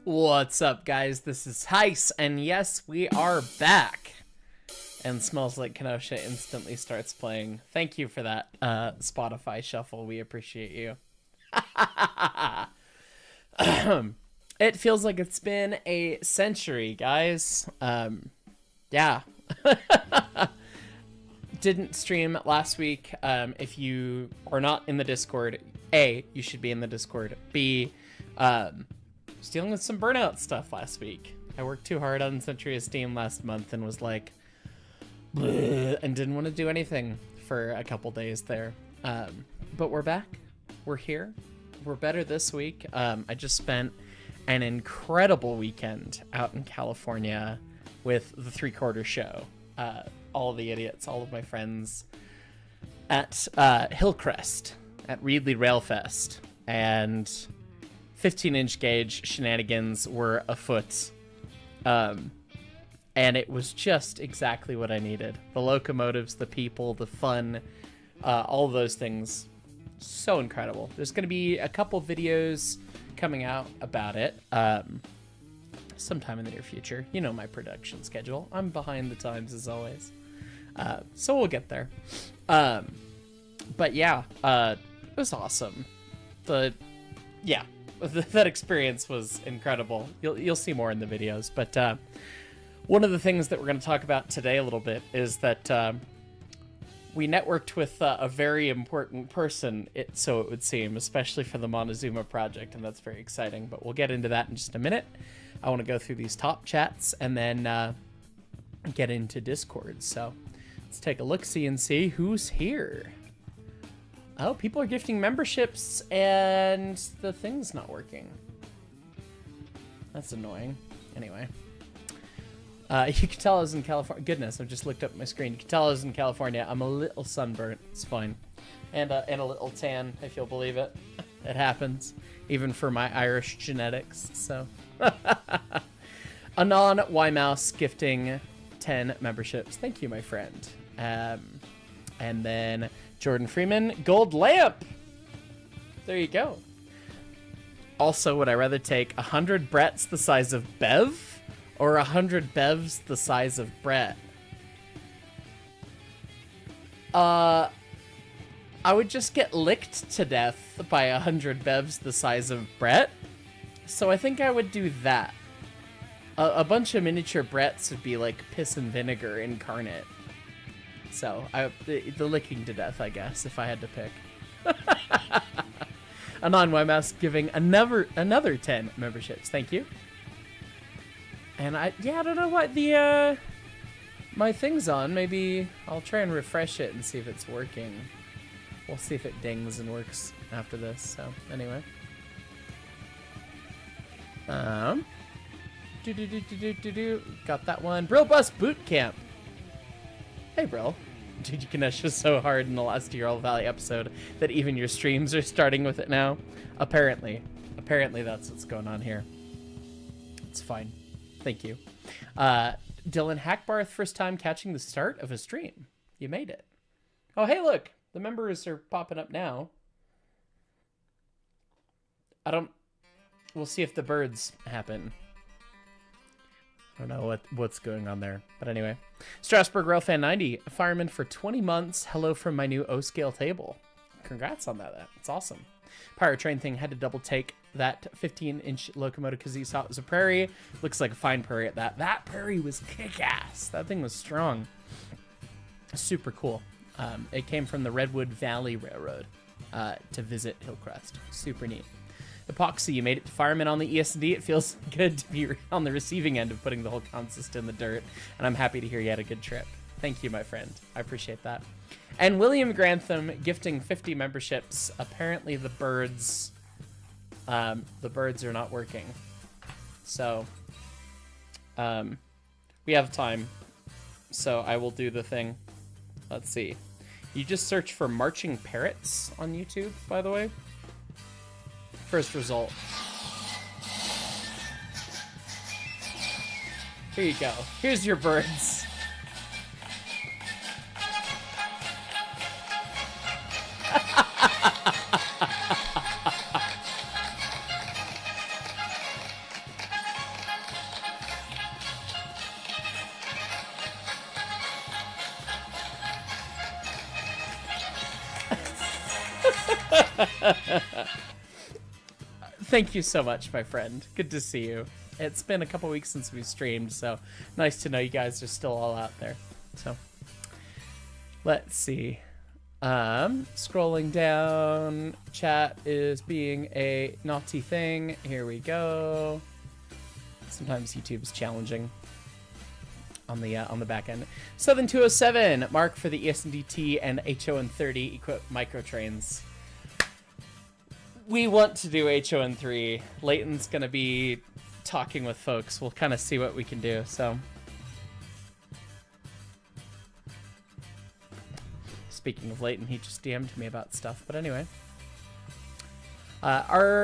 What's up, guys? This is Heis, and yes, we are back. And Smells Like Kenosha instantly starts playing. Thank you for that, Spotify shuffle. We appreciate you. It feels like it's been a century, guys. Yeah. Didn't stream last week. If you are not in the Discord, A, you should be in the Discord. B, was dealing with some burnout stuff last week. I worked too hard on Century of Steam last month and was like, bleh, and didn't want to do anything for a couple days there. But we're back. We're here. We're better this week. I just spent an incredible weekend out in California with the 3/4 show. All of the idiots, all of my friends at Hillcrest at Reedley Railfest, and 15-inch gauge shenanigans were afoot. And it was just exactly what I needed. The locomotives, the people, the fun, all of those things. So incredible. There's going to be a couple videos coming out about it sometime in the near future. You know my production schedule. I'm behind the times as always. So we'll get there. But yeah, it was awesome. That experience was incredible. You'll see more in the videos. But one of the things that we're going to talk about today a little bit is that we networked with a very important person, so it would seem, especially for the Montezuma project, and that's very exciting. But we'll get into that in just a minute. I want to go through these top chats and then get into Discord. So let's take a look-see and see who's here. Oh, people are gifting memberships and the thing's not working. That's annoying. Anyway. You can tell I was in California. Goodness, I've just looked up my screen. You can tell I was in California. I'm a little sunburnt. It's fine. And a little tan, if you'll believe it. It happens. Even for my Irish genetics. So. Anon Ymouse gifting 10 memberships. Thank you, my friend. And then Jordan Freeman, gold lamp. There you go. Also, would I rather take 100 Bretts the size of Bev or 100 Bevs the size of Brett? I would just get licked to death by 100 Bevs the size of Brett. So I think I would do that. A bunch of miniature Bretts would be like piss and vinegar incarnate. So, the licking to death, I guess, if I had to pick. Anon Ymouse giving another 10 memberships. Thank you. And I don't know what my thing's on. Maybe I'll try and refresh it and see if it's working. We'll see if it dings and works after this. So, anyway. Got that one. Brill Bus Boot Camp. Hey, Brill. Dude, Kenosha's so hard in the last Ural Valley episode that even your streams are starting with it now. Apparently that's what's going on here. It's fine. Thank you. Dylan Hackbarth, first time catching the start of a stream. You made it. Oh, hey, look. The members are popping up now. We'll see if the birds happen. I don't know what's going on there. But anyway. Strasbourg Railfan 90, a fireman for 20 months. Hello from my new O-scale table. Congrats on that. That's awesome. Pirate Train thing had to double take that 15-inch locomotive because he saw it was a prairie. Looks like a fine prairie at that. That prairie was kick-ass. That thing was strong. Super cool. It came from the Redwood Valley Railroad to visit Hillcrest. Super neat. Epoxy, you made it to fireman on the ESD. It feels good to be on the receiving end of putting the whole consist in the dirt, and I'm happy to hear you had a good trip. Thank you, my friend. I appreciate that. And William Grantham gifting 50 memberships. Apparently the birds are not working. So, we have time. So I will do the thing. Let's see. You just search for marching parrots on YouTube, by the way. First result. Here you go. Here's your birds. Thank you so much, my friend. Good to see you. It's been a couple weeks since we streamed, so nice to know you guys are still all out there. So, let's see. Scrolling down, chat is being a naughty thing. Here we go. Sometimes YouTube's challenging on the back end. Southern 207, Mark for the ES&DT and HON30 equipped micro trains. We want to do HON3. Leighton's gonna be talking with folks. We'll kind of see what we can do. So, speaking of Leighton, he just DM'd me about stuff. But anyway, RJSJR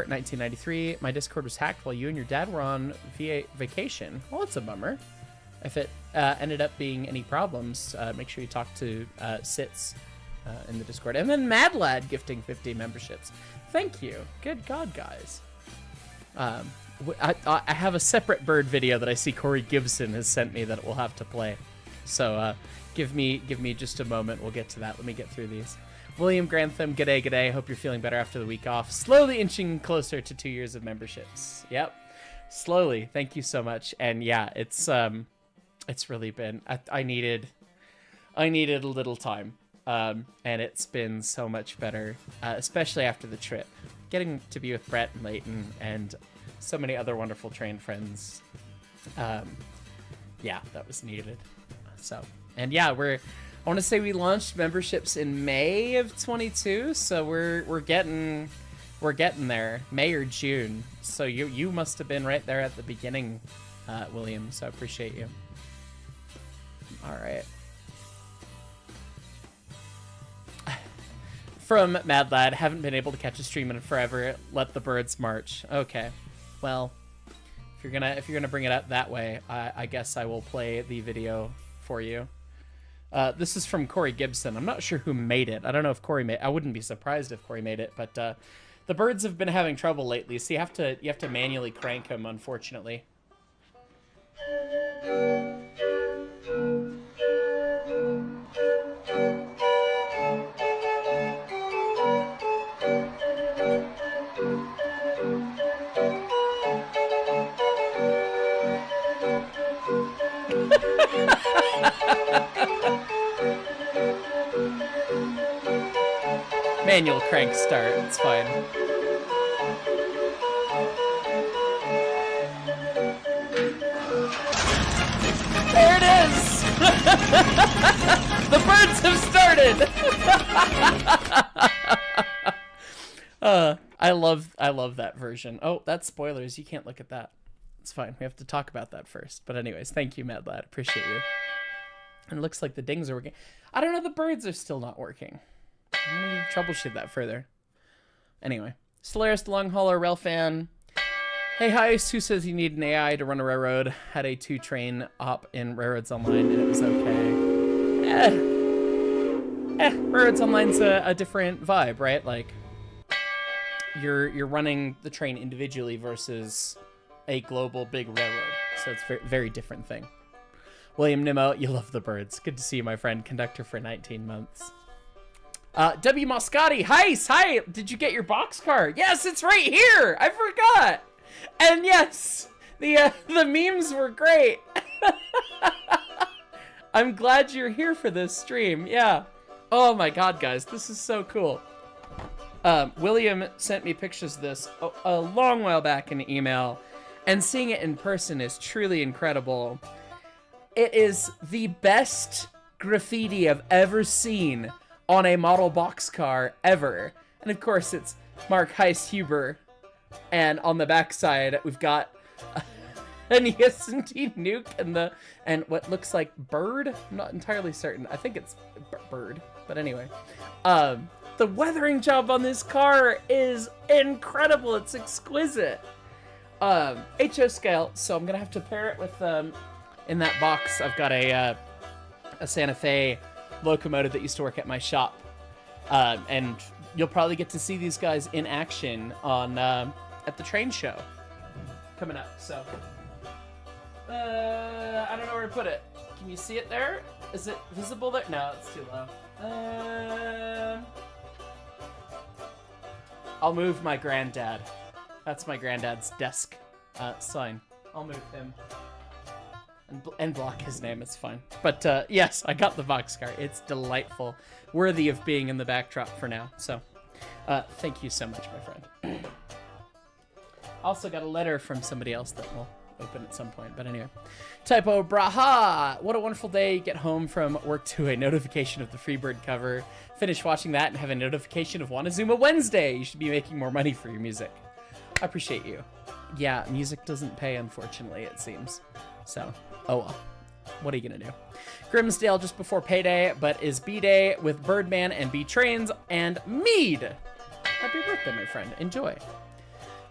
1993. My Discord was hacked while you and your dad were on vacation. Well, that's a bummer. If it ended up being any problems, make sure you talk to Sits in the Discord. And then Mad Lad gifting 50 memberships. Thank you. Good God, guys. I have a separate bird video that I see Corey Gibson has sent me that we'll have to play. So give me just a moment. We'll get to that. Let me get through these. William Grantham, g'day, g'day. Hope you're feeling better after the week off. Slowly inching closer to 2 years of memberships. Yep. Slowly. Thank you so much. And yeah, it's really been, I needed a little time. And it's been so much better, especially after the trip. Getting to be with Brett and Leighton and so many other wonderful train friends. Yeah, that was needed. So, and yeah, I want to say we launched memberships in May of 22, so we're getting there. May or June. So you must have been right there at the beginning, William, so I appreciate you. All right. From Mad Lad, haven't been able to catch a stream in forever. Let the birds march. Okay, well, if you're gonna bring it up that way, I guess I will play the video for you. This is from Corey Gibson. I'm not sure who made it. I don't know if Corey made. I wouldn't be surprised if Corey made it, but the birds have been having trouble lately, so you have to manually crank them, unfortunately. Manual crank start, it's fine. There it is! The birds have started! I love that version. Oh, that's spoilers. You can't look at that. It's fine. We have to talk about that first. But anyways, thank you, Mad Lad. Appreciate you. And it looks like the dings are working. I don't know, the birds are still not working. I'm gonna troubleshoot that further. Anyway, Solaris the Long Hauler Rail Fan. Hey Heist, who says you need an AI to run a railroad? Had a 2-train op in Railroads Online and it was okay. Railroads Online's a different vibe, right? Like you're running the train individually versus a global big railroad, so it's a very different thing. William Nimmo, you love the birds. Good to see you, my friend. Conductor for 19 months. W. Moscati, hi! Did you get your boxcar? Yes, it's right here! I forgot! And yes, the memes were great! I'm glad you're here for this stream, yeah. Oh my god, guys, this is so cool. William sent me pictures of this a long while back in an email, and seeing it in person is truly incredible. It is the best graffiti I've ever seen on a model boxcar ever. And of course it's Mark Heist Huber. And on the backside we've got an ES&T nuke and what looks like bird. I'm not entirely certain. I think it's bird, but anyway. The weathering job on this car is incredible. It's exquisite. HO scale, so I'm gonna have to pair it with in that box I've got a Santa Fe locomotive that used to work at my shop, and you'll probably get to see these guys in action on at the train show coming up. So I don't know where to put it. Can you see it there? Is it visible there? No, it's too low. I'll move my granddad. That's my granddad's desk sign. I'll move him. And block his name, it's fine. But yes, I got the boxcar. It's delightful. Worthy of being in the backdrop for now. So thank you so much, my friend. Also got a letter from somebody else that we'll open at some point. But anyway. Typo Braha! What a wonderful day. Get home from work to a notification of the Freebird cover. Finish watching that and have a notification of Wantezuma Wednesday. You should be making more money for your music. I appreciate you. Yeah, music doesn't pay, unfortunately, it seems. So, oh well. What are you gonna do? Grimsdale just before payday, but is B-Day with Birdman and B-Trains and Mead! Happy birthday, my friend. Enjoy.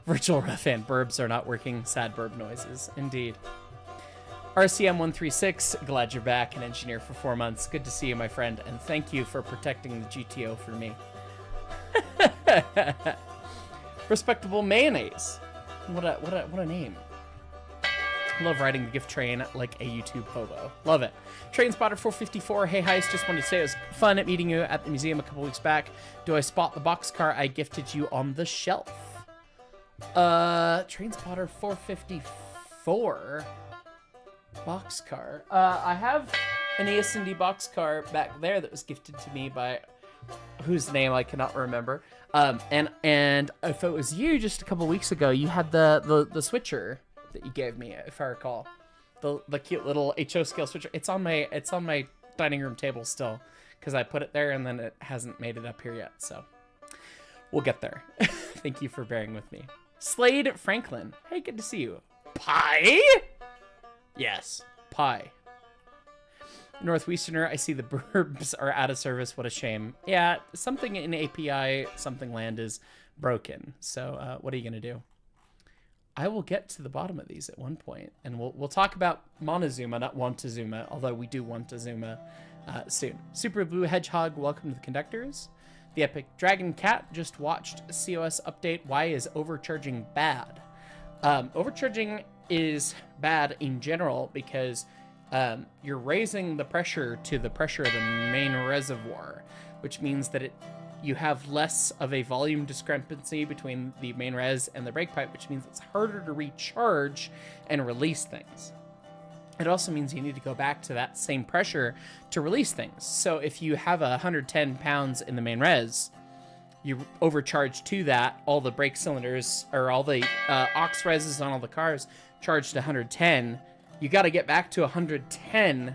Virtual Fan burbs are not working. Sad burb noises. Indeed. RCM136, glad you're back. An engineer for 4 months. Good to see you, my friend, and thank you for protecting the GTO for me. Respectable Mayonnaise. What a name. Love riding the gift train like a YouTube hobo. Love it. Train Spotter 454. Hey, Heist. Just wanted to say it was fun at meeting you at the museum a couple weeks back. Do I spot the boxcar I gifted you on the shelf? Train Spotter 454. Boxcar. I have an ES&D boxcar back there that was gifted to me by whose name I cannot remember. And if it was you just a couple weeks ago, you had the switcher that you gave me, if I recall. The cute little HO scale switcher. It's on my dining room table still, because I put it there and then it hasn't made it up here yet, so we'll get there. Thank you for bearing with me. Slade Franklin. Hey, good to see you. Pie? Yes, pie. Northwesterner, I see the burbs are out of service. What a shame. Yeah, something in API, something land is broken. So what are you going to do? I will get to the bottom of these at one point, and we'll talk about Montezuma, not Wantezuma, although we do Wantezuma soon. Super Blue Hedgehog, welcome to the conductors. The Epic Dragon Cat just watched COS update. Why is overcharging bad? Overcharging is bad in general because you're raising the pressure to the pressure of the main reservoir, which means that you have less of a volume discrepancy between the main res and the brake pipe, which means it's harder to recharge and release things. It also means you need to go back to that same pressure to release things. So if you have 110 pounds in the main res, you overcharge to that, all the brake cylinders, or all the aux reses on all the cars charged to 110, you got to get back to 110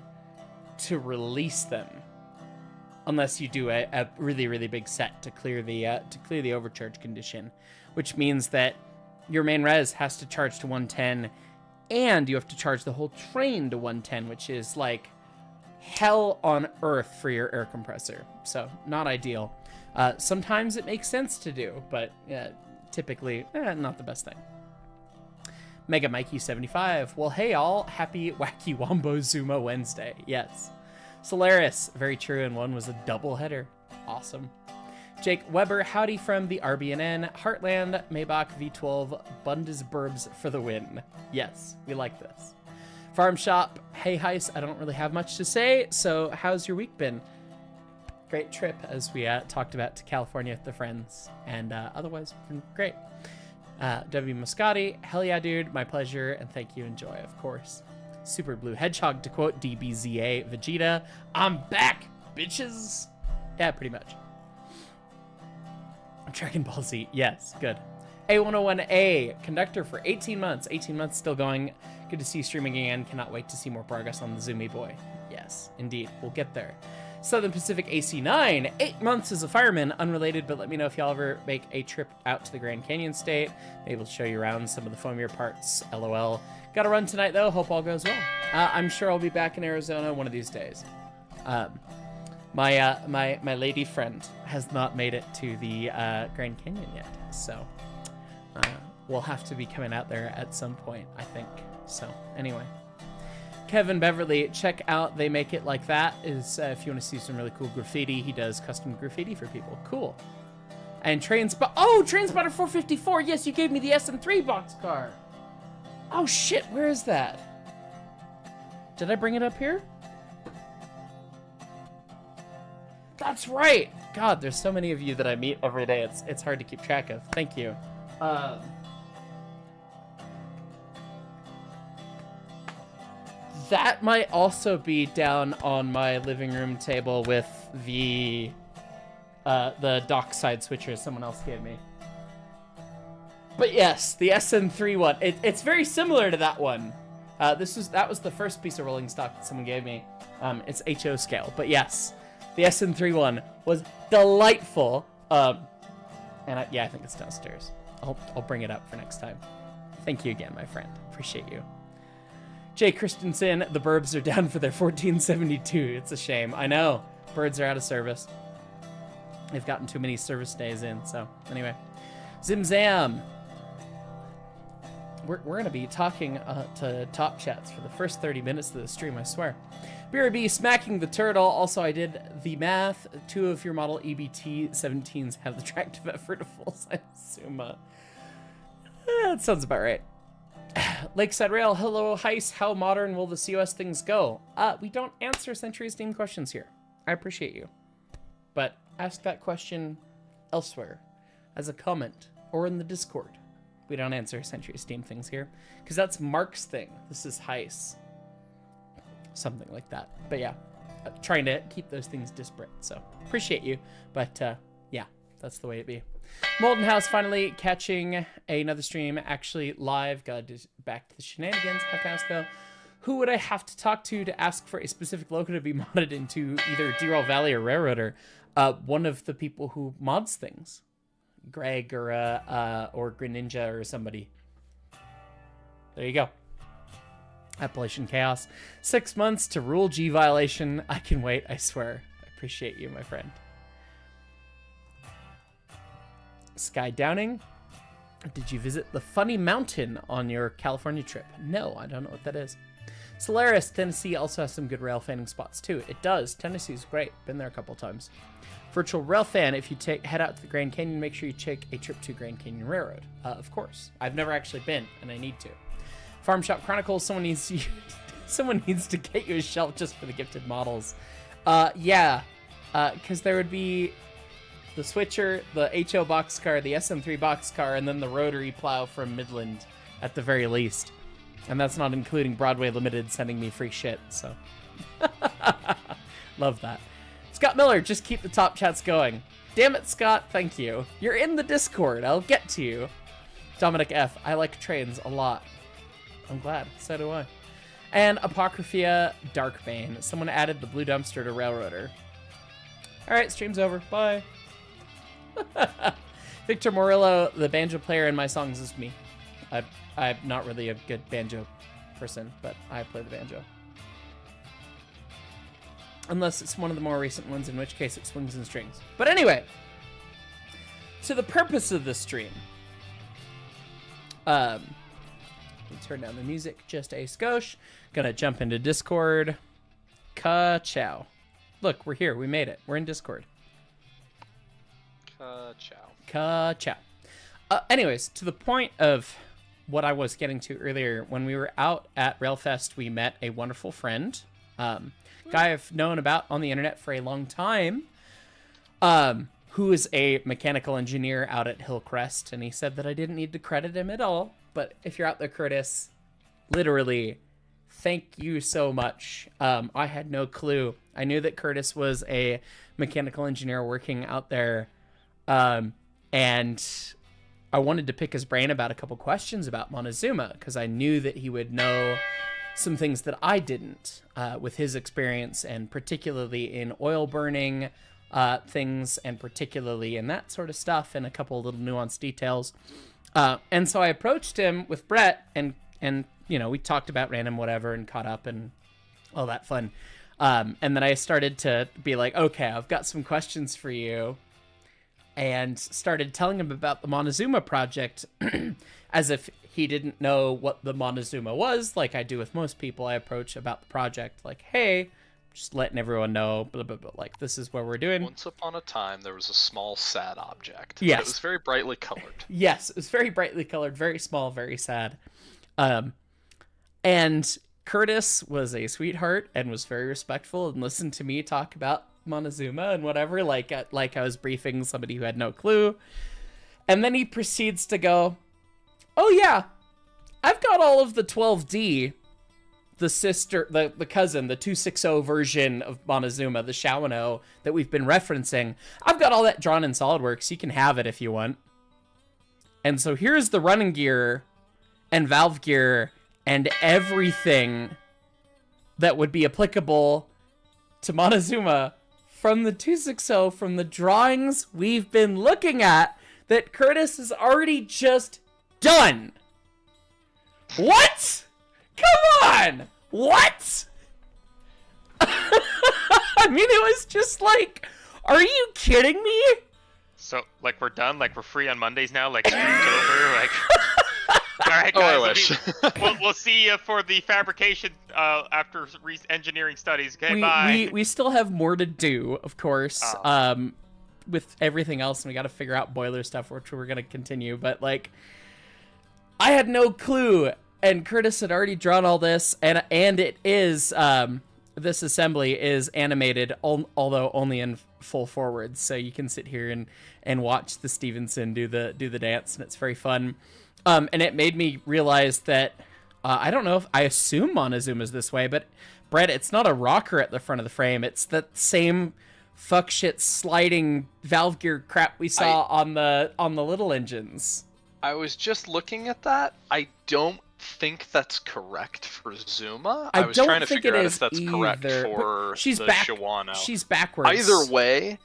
to release them. Unless you do a really, really big set to clear the overcharge condition, which means that your main res has to charge to 110, and you have to charge the whole train to 110, which is like hell on earth for your air compressor. So not ideal. Sometimes it makes sense to do, but typically not the best thing. Mega Mikey 75. Well, hey all, happy Wacky Wombo Zuma Wednesday. Yes. Solaris, very true, and one was a double header. Awesome. Jake Weber, howdy from the RBNN. Heartland, Maybach V12, Bundesburbs for the win. Yes, we like this. Farm Shop, hey Heist, I don't really have much to say, so how's your week been? Great trip, as we talked about, to California with the friends, and otherwise, been great. W. Moscati, hell yeah, dude, my pleasure, and thank you, enjoy, of course. Super Blue Hedgehog, to quote DBZA Vegeta, I'm back, bitches. Yeah, pretty much. Dragon Ball Z, yes, good. A101A, conductor for 18 months. 18 months still going. Good to see you streaming again. Cannot wait to see more progress on the Zoomy Boy. Yes, indeed, we'll get there. Southern Pacific AC9, 8 months as a fireman, unrelated, but let me know if y'all ever make a trip out to the Grand Canyon State. Maybe we'll show you around some of the foamier parts, LOL. Gotta run tonight, though. Hope all goes well. I'm sure I'll be back in Arizona one of these days. My lady friend has not made it to the Grand Canyon yet, so we'll have to be coming out there at some point, I think. So, anyway. Kevin Beverly, check out They Make It Like That. Is if you want to see some really cool graffiti, he does custom graffiti for people. Cool. And Trainspotter 454. Yes, you gave me the SM3 boxcar. Oh shit, where is that? Did I bring it up here? That's right. God, there's so many of you that I meet every day. It's hard to keep track of. Thank you. That might also be down on my living room table with the dockside switcher someone else gave me. But yes, the SN3 one. It's very similar to that one. That was the first piece of rolling stock that someone gave me. It's HO scale. But yes, the SN3 one was delightful. I think it's downstairs. I'll bring it up for next time. Thank you again, my friend. Appreciate you. Jay Christensen, the Burbs are down for their 1472. It's a shame. I know. Birds are out of service. They've gotten too many service days in. So anyway, Zimzam. We're going to be talking to Top Chats for the first 30 minutes of the stream, I swear. BRB smacking the turtle. Also, I did the math. 2 of your model EBT 17s have the tractive effort of full-size Zuma. That sounds about right. Lakeside Rail, hello, Heist. How modern will the COS things go? We don't answer Century's Steam questions here. I appreciate you. But ask that question elsewhere, as a comment, or in the Discord. We don't answer Century Steam things here, because that's Mark's thing. This is Heist. Something like that. But yeah, trying to keep those things disparate, so appreciate you. But yeah, that's the way it be. Molten House finally catching another stream, actually live. Got back to the shenanigans. How fast though? Who would I have to talk to ask for a specific logo to be modded into either D-Roll Valley or Railroader? One of the people who mods things. Greg or Greninja or somebody. There you go. Appalachian Chaos. 6 months to rule G violation. I can wait, I swear. I appreciate you, my friend. Sky Downing. Did you visit the Funny Mountain on your California trip? No, I don't know what that is. Solaris, Tennessee also has some good rail fanning spots too. It does. Tennessee's great. Been there a couple times. Virtual Rail Fan, if you head out to the Grand Canyon, make sure you take a trip to Grand Canyon Railroad. Of course. I've never actually been, and I need to. Farm Shop Chronicles, someone needs to get you a shelf just for the gifted models. Yeah, because there would be the switcher, the HO boxcar, the SM3 boxcar, and then the rotary plow from Midland at the very least. And that's not including Broadway Limited sending me free shit, so. Love that. Scott Miller, just keep the top chats going. Damn it, Scott, thank you. You're in the Discord, I'll get to you. Dominic F, I like trains a lot. I'm glad, so do I. And Apocryphia Darkbane, someone added the blue dumpster to Railroader. Alright, stream's over, bye. Victor Murillo, the banjo player in my songs, is me. I'm not really a good banjo person, but I play the banjo. Unless it's one of the more recent ones, in which case it swings and strings. But anyway, to the purpose of the stream. Let me turn down the music just a skosh. Gonna jump into Discord. Ka-chow. Look, we're here. We made it. We're in Discord. Ka-chow. Ka-chow. Anyways, to the point of what I was getting to earlier, when we were out at Railfest, we met a wonderful friend. Guy I've known about on the internet for a long time, who is a mechanical engineer out at Hillcrest, and he said that I didn't need to credit him at all. But if you're out there, Curtis, literally, thank you so much. I had no clue. I knew that Curtis was a mechanical engineer working out there, and I wanted to pick his brain about a couple questions about Montezuma, because I knew that he would know some things that I didn't, with his experience, and particularly in oil burning things, and particularly in that sort of stuff, and a couple of little nuanced details. And so I approached him with Brett, and you know, we talked about random whatever and caught up and all that fun. And then I started to be like, okay, I've got some questions for you, and started telling him about the Montezuma project as if he didn't know what the Montezuma was, like I do with most people I approach about the project. Like, hey, just letting everyone know, blah, blah, blah, like, this is what we're doing. Once upon a time, there was a small, sad object. Yes. It was very brightly colored. Yes, it was very brightly colored, very small, very sad. And Curtis was a sweetheart and was very respectful and listened to me talk about Montezuma and whatever, like I was briefing somebody who had no clue. And then he proceeds to go, oh yeah, I've got all of the 12D, the sister, the cousin, the 260 version of Montezuma, the Shawano that we've been referencing. I've got all that drawn in SolidWorks. You can have it if you want. And so here's the running gear and valve gear and everything that would be applicable to Montezuma from the 260, from the drawings we've been looking at that Curtis has already just done. What? Come on! What? I mean, it was just like, are you kidding me? So, like, we're done? Like, we're free on Mondays now? Like, stream's over? Like, alright, guys, I wish. we'll see you for the fabrication after engineering studies. Okay, bye. We still have more to do, of course, with everything else, and we got to figure out boiler stuff, which we're going to continue, but, like, I had no clue, and Curtis had already drawn all this, and it is, this assembly is animated, although only in full forward, so you can sit here and watch the Stevenson do the dance, and it's very fun. And it made me realize that, I don't know if, I assume Montezuma is this way, but Brett, it's not a rocker at the front of the frame, it's that same fuck shit sliding valve gear crap we saw on the little engines. I was just looking at that. I don't think that's correct for Zuma. I was trying to figure out if that's correct for the Shawano. She's backwards. Either way,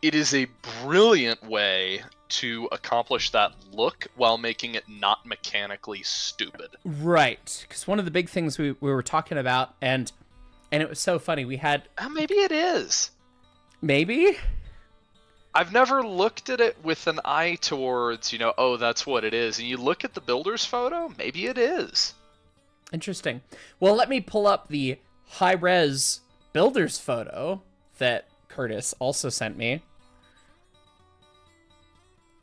it is a brilliant way to accomplish that look while making it not mechanically stupid. Right, because one of the big things we were talking about, and it was so funny, we had... maybe it is. Maybe? I've never looked at it with an eye towards, oh, that's what it is. And you look at the builder's photo, maybe it is. Interesting. Well, let me pull up the high-res builder's photo that Curtis also sent me.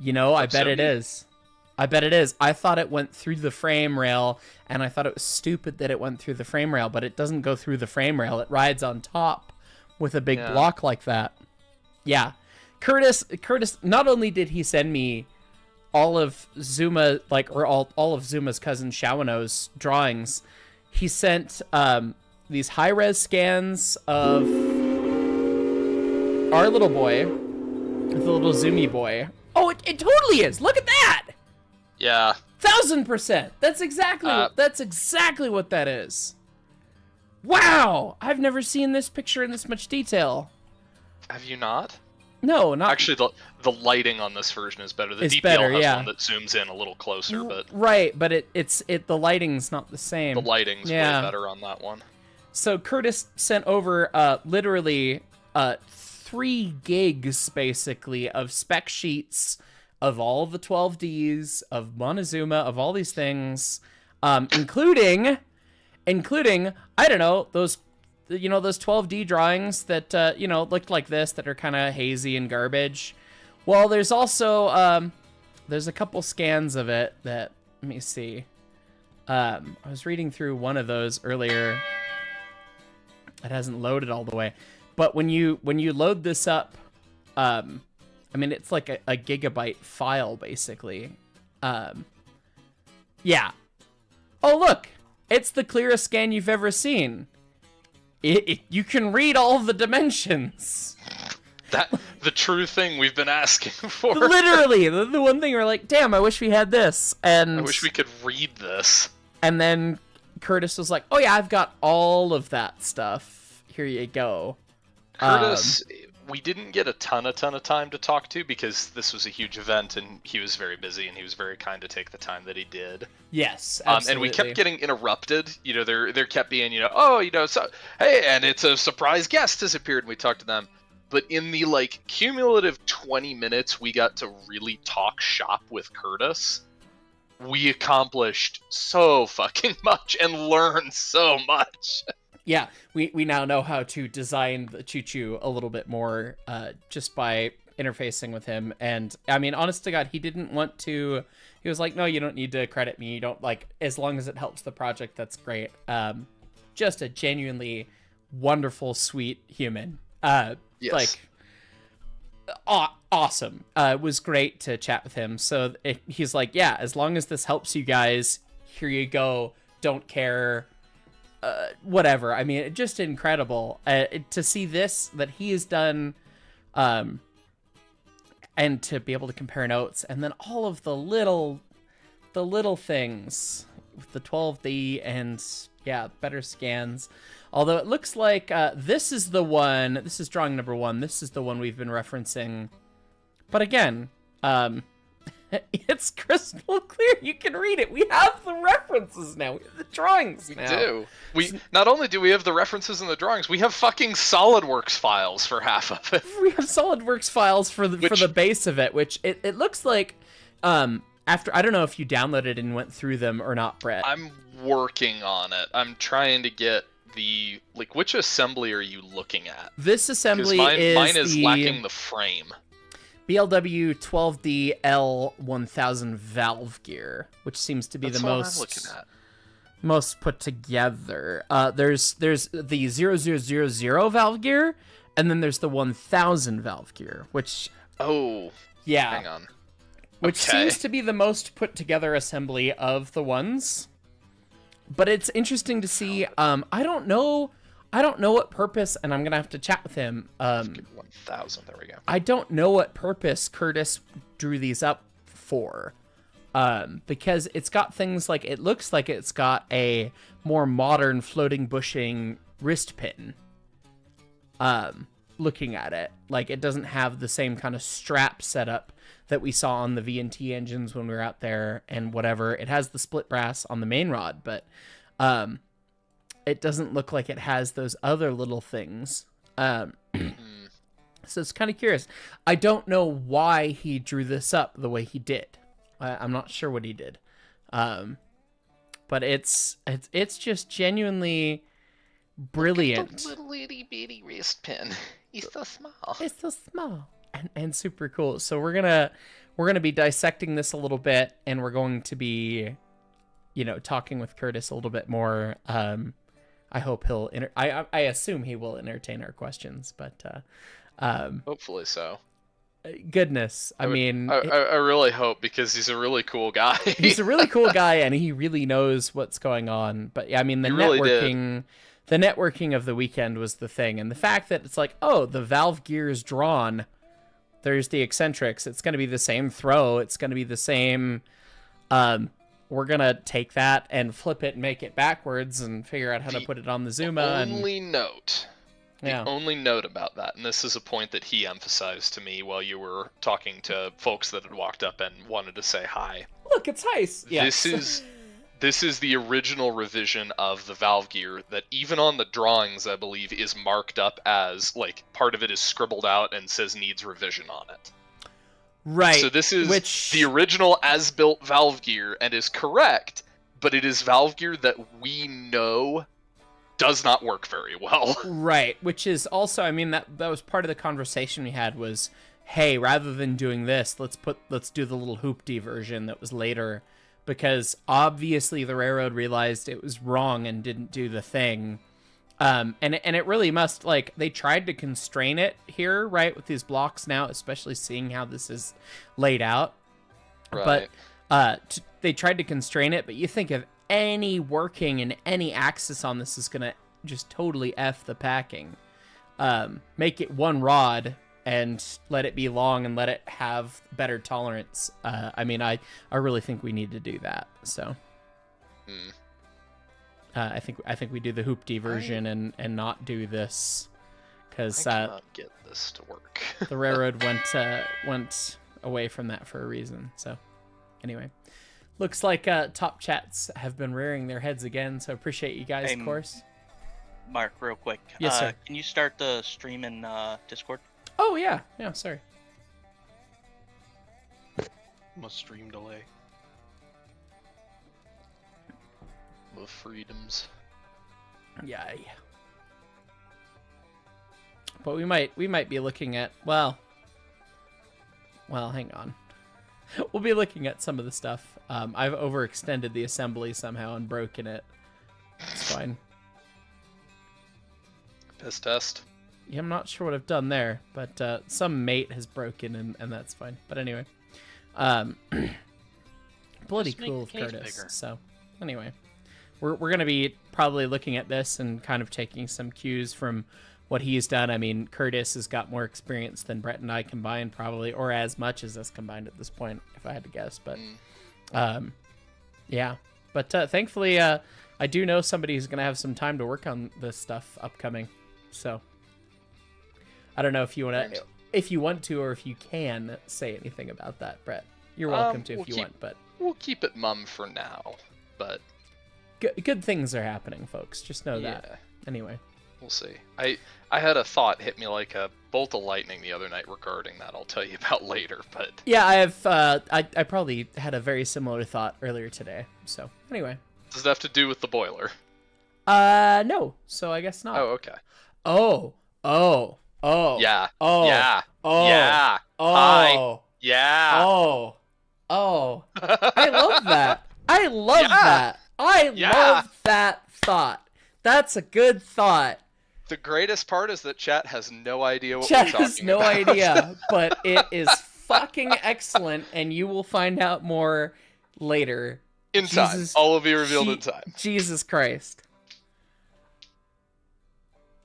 I bet it is. I bet it is. I thought it went through the frame rail, and I thought it was stupid that it went through the frame rail, but it doesn't go through the frame rail. It rides on top with a big block like that. Yeah. Curtis, not only did he send me all of Zuma, all of Zuma's cousin Shawano's drawings, he sent these high-res scans of our little boy, the little Zoomy boy. Oh, it totally is. Look at that. Yeah. 1000%. That's exactly what that is. Wow, I've never seen this picture in this much detail. Have you not? No, not actually. The lighting on this version is better. The it's DPL better, has yeah. one that zooms in a little closer, but right, but the lighting's not the same. The lighting's way better on that one. So Curtis sent over literally 3 gigs basically of spec sheets of all of the 12Ds of Montezuma, of all these things, including I don't know, those 12D drawings that looked like this, that are kind of hazy and garbage. Well, there's also there's a couple scans of it that, let me see. I was reading through one of those earlier. It hasn't loaded all the way, but when you load this up, I mean, it's like a gigabyte file basically. Yeah. Oh, look, it's the clearest scan you've ever seen. You can read all the dimensions. The true thing we've been asking for. Literally, the one thing we're like, damn, I wish we had this. And I wish we could read this. And then Curtis was like, oh yeah, I've got all of that stuff. Here you go. Curtis, we didn't get a ton of time to talk to because this was a huge event and he was very busy, and he was very kind to take the time that he did. Yes, absolutely. And we kept getting interrupted. There kept being, so hey, and it's a surprise guest has appeared, and we talked to them. But in the cumulative 20 minutes we got to really talk shop with Curtis, we accomplished so fucking much and learned so much. Yeah, we now know how to design the choo-choo a little bit more just by interfacing with him. And I mean, honest to God, he didn't want to. He was like, no, you don't need to credit me. You don't, as long as it helps the project, that's great. Just a genuinely wonderful, sweet human. Yes. Like, awesome. It was great to chat with him. So he's like, yeah, as long as this helps you guys, here you go. Don't care. Whatever. I mean, just incredible to see this, that he has done, and to be able to compare notes, and then all of the little things with the 12D and better scans. Although it looks like this is the one. This is drawing number 1. This is the one we've been referencing. But again, it's crystal clear. You can read it. We have the references now. We have the drawings now. We do. We not only do we have the references and the drawings, we have fucking SolidWorks files for half of it. We have SolidWorks files for the base of it, which it looks like. After, I don't know if you downloaded and went through them or not, Brett. I'm working on it. I'm trying to get the which assembly are you looking at? This assembly mine is lacking the frame. BLW 12D L1000 valve gear, which seems to be That's the what most I'm looking at. most put together. There's the 0000 valve gear, and then there's the 1000 valve gear, which hang on. Which seems to be the most put together assembly of the ones. But it's interesting to see. I don't know what purpose, and I'm gonna have to chat with him. 1000. There we go. I don't know what purpose Curtis drew these up for, because it's got things like, it looks like it's got a more modern floating bushing wrist pin. Looking at it, like, it doesn't have the same kind of strap setup that we saw on the V&T engines when we were out there and whatever. It has the split brass on the main rod, but it doesn't look like it has those other little things. So it's kind of curious. I don't know why he drew this up the way he did. I'm not sure what he did. But it's just genuinely brilliant. A little itty bitty wrist pin. He's so small. It's so small and super cool. So we're gonna be dissecting this a little bit, and we're going to be, talking with Curtis a little bit more. I hope he'll. I assume he will entertain our questions, but hopefully so. Goodness, I mean, I really hope, because he's a really cool guy. He's a really cool guy, and he really knows what's going on. But yeah, I mean, the networking of the weekend was the thing, and the fact that it's like, oh, the valve gear is drawn. There's the eccentrics. It's going to be the same throw. It's going to be the same. We're going to take that and flip it and make it backwards and figure out how to put it on the Zuma. The only note about that, and this is a point that he emphasized to me while you were talking to folks that had walked up and wanted to say hi. Look, it's Heist. Yes. This is the original revision of the valve gear that even on the drawings, I believe, is marked up as, part of it is scribbled out and says needs revision on it. Right. So this is the original as-built valve gear and is correct, but it is valve gear that we know does not work very well. Right, which is also, I mean, that was part of the conversation we had was, hey, rather than doing this, let's do the little hoopty version that was later. Because obviously the railroad realized it was wrong and didn't do the thing. And it really must, they tried to constrain it here, right, with these blocks now, especially seeing how this is laid out. Right. But they tried to constrain it, but you think of any working and any axis on this is going to just totally F the packing. Make it one rod and let it be long and let it have better tolerance. I mean, I really think we need to do that. So, I think we do the hoopty version and not do this, because I cannot get this to work. The railroad went away from that for a reason. So, anyway, looks like top chats have been rearing their heads again. So appreciate you guys, of course. Mark, real quick. Yes, sir. Can you start the stream in Discord? Oh, yeah. Yeah, sorry. Must stream delay. The freedoms. Yeah. But we might be looking at, well, hang on. We'll be looking at some of the stuff. I've overextended the assembly somehow and broken it. It's fine. Test. Yeah, I'm not sure what I've done there, but some mate has broken, and that's fine. But anyway, bloody Just make cool the of case Curtis. bigger. So anyway, we're gonna be probably looking at this and kind of taking some cues from what he's done. I mean, Curtis has got more experience than Brett and I combined, probably, or as much as us combined at this point, if I had to guess. But yeah. But thankfully, I do know somebody who's gonna have some time to work on this stuff upcoming. So I don't know if you want to, or if you can say anything about that, Brett. You're welcome to if you want, but we'll keep it mum for now. But good things are happening, folks. Just know yeah, that. Anyway, we'll see. I had a thought hit me like a bolt of lightning the other night regarding that. I'll tell you about later. But yeah, I have. I probably had a very similar thought earlier today. So anyway, does it have to do with the boiler? No. So I guess not. Oh, okay. Oh. Yeah. Oh. Yeah. Oh. Yeah. Oh. Hi. Yeah. Oh. I love that. I love Yeah. that. I Yeah. love that thought. That's a good thought. The greatest part is that chat has no idea what Chat we're talking has no about. idea, but it is fucking excellent, and you will find out more later. In time. Jesus- All will be revealed in time. Jesus Christ.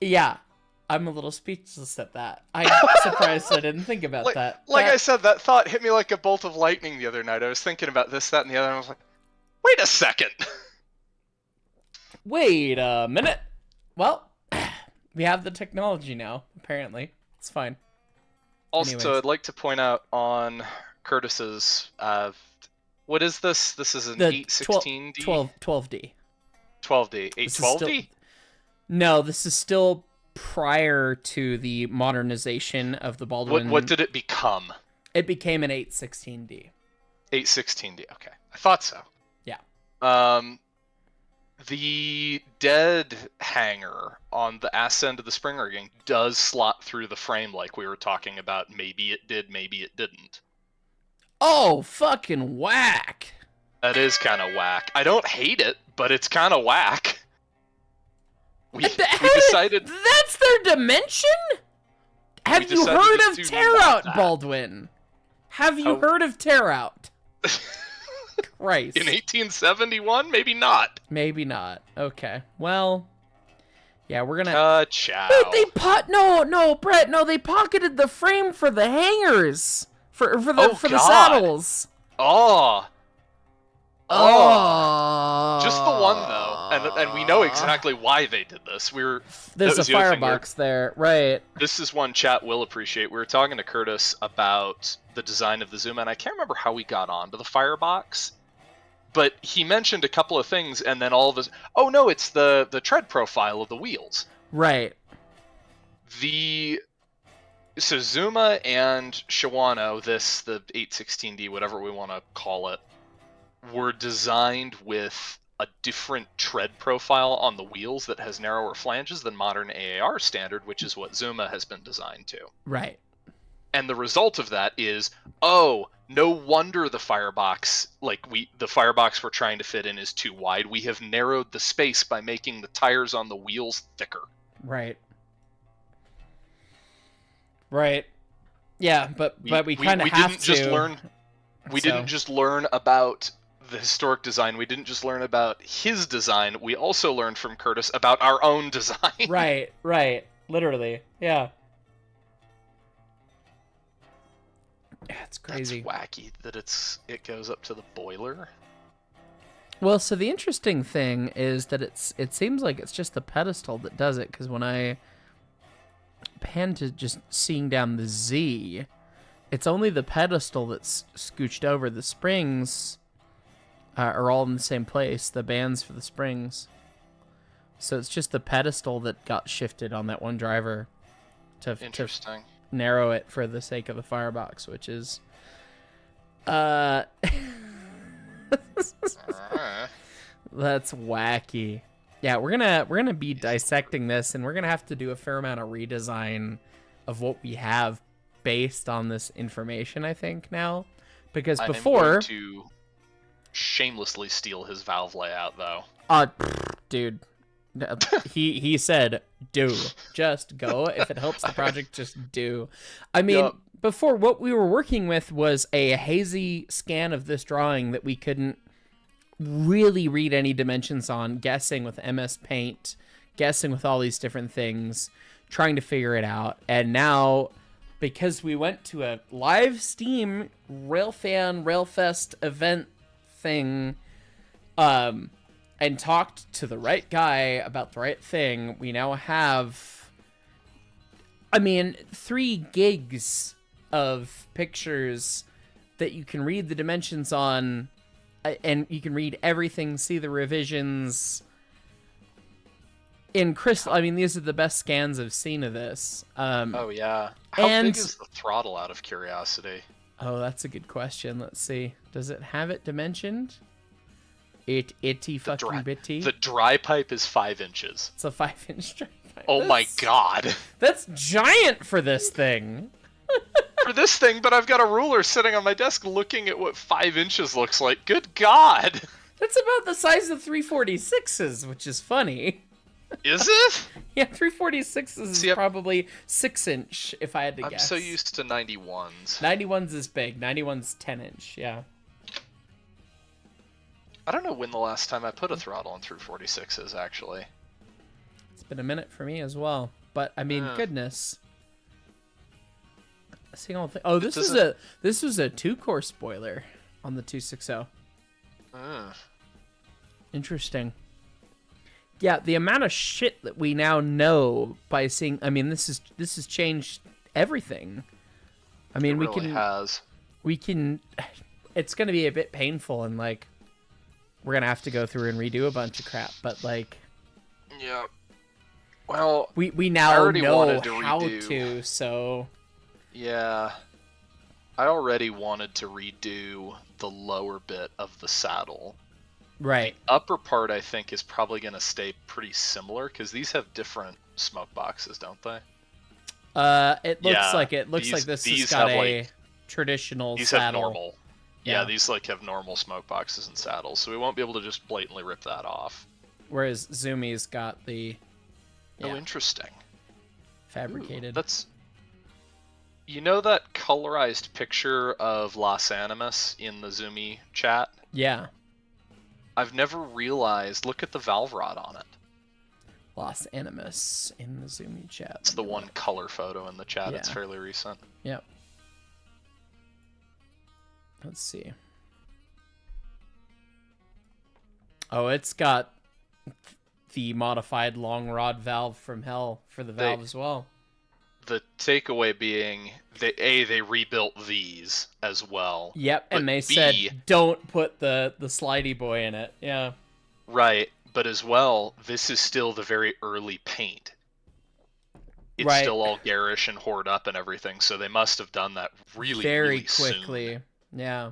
Yeah, I'm a little speechless at that. I'm surprised I didn't think about that. Like That- I said, that thought hit me like a bolt of lightning the other night. I was thinking about this, that, and the other, and I was like, wait a second. Wait a minute. Well, we have the technology now, apparently. It's fine. Also, Anyways. I'd like to point out on Curtis's, what is this? This is an The 816D? 12D. 12D. This is 812D? No, this is still prior to the modernization of the Baldwin. What did it become? It became an 816D. 816D. Okay. I thought so. Yeah. The dead hanger on the ass end of the spring rigging does slot through the frame like we were talking about. Maybe it did, maybe it didn't. Oh, fucking whack. That is kind of whack. I don't hate it, but it's kind of whack. We decided... That's their dimension? Have you decided heard to of do tear not out, that. Baldwin? Have you How- heard of tear out? Christ. In 1871? Maybe not. Maybe not. Okay. Well, yeah, we're gonna... Ciao. Wait, no, Brett, no, they pocketed the frame for the hangers. For the God. saddles. Oh. Oh. Just the one, though. And we know exactly why they did this. There's that a was the other thing firebox there, right? This is one chat will appreciate. We were talking to Curtis about the design of the Zuma, and I can't remember how we got onto the firebox, but he mentioned a couple of things, and then all of us, oh no, it's the tread profile of the wheels. Right. So Zuma and Shawano, the 816D, whatever we want to call it, were designed with a different tread profile on the wheels that has narrower flanges than modern AAR standard, which is what Zuma has been designed to. Right. And the result of that is, oh, no wonder the firebox, the firebox we're trying to fit in is too wide. We have narrowed the space by making the tires on the wheels thicker. Right. Right. Yeah, but we kind of have to. We didn't just learn about the historic design. We didn't just learn about his design. We also learned from Curtis about our own design. Right. Literally. Yeah. Yeah, it's crazy. That's wacky that it goes up to the boiler. Well, so the interesting thing is that it seems like it's just the pedestal that does it, because when I pan to just seeing down the Z, it's only the pedestal that's scooched over. The springs are all in the same place, the bands for the springs. So it's just the pedestal that got shifted on that one driver to Interesting. narrow it for the sake of the firebox, which is Alright. that's wacky. Yeah, we're gonna be dissecting this, and we're gonna have to do a fair amount of redesign of what we have based on this information, I think, now. Because I'm before going to shamelessly steal his valve layout, though. dude, He said, do. Just go. If it helps the project, just do. I mean, Yep. before, what we were working with was a hazy scan of this drawing that we couldn't really read any dimensions on, guessing with MS Paint, guessing with all these different things, trying to figure it out. And now, because we went to a live Steam Railfest event thing, and talked to the right guy about the right thing, we now have, 3 gigs of pictures that you can read the dimensions on, and you can read everything, see the revisions in crystal. These are the best scans I've seen of this. Oh yeah. How and- big is the throttle, out of curiosity? Oh, that's a good question. Let's see. Does it have it dimensioned? Itty fucking bitty. The dry pipe is 5 inches. It's a 5-inch dry pipe. Oh my god. That's giant for this thing. For this thing, but I've got a ruler sitting on my desk looking at what 5 inches looks like. Good god. That's about the size of 346s, which is funny. Is it? Yeah, 346s is See, probably 6-inch, if I had to I'm guess. so used to 91s. 91s is big. 91's 10-inch, yeah. I don't know when the last time I put a throttle on 346s, actually. It's been a minute for me as well. But, goodness. Oh, this was a 2-core spoiler on the 260. Interesting. Yeah, the amount of shit that we now know by seeing, this has changed everything. It really has. It's going to be a bit painful, and we're going to have to go through and redo a bunch of crap, but Yeah. Well, we now already know wanted to how redo. to, so Yeah. I already wanted to redo the lower bit of the saddle. right. Upper part, I think, is probably going to stay pretty similar, because these have different smoke boxes, don't they? It looks Yeah, like these this has have, got a traditional These saddle. have normal. Yeah. Yeah, these have normal smoke boxes and saddles, so we won't be able to just blatantly rip that off. Whereas Zumi's got the Oh, interesting. fabricated. That's... You know that colorized picture of Los Animus in the Zumi chat? Yeah. I've never realized, look at the valve rod on it. Los Animus in the Zumi chat. It's the one color photo in the chat, it's Yeah. fairly recent. Yep. Let's see. Oh, it's got the modified long rod valve from hell for the valve as well. The takeaway being, they rebuilt these as well. Yep, But and they B- said don't put the slidey boy in it. Yeah. Right, but as well, this is still the very early paint. It's Right. still all garish and hoard up and everything, so they must have done that really, Very really quickly. soon. Yeah.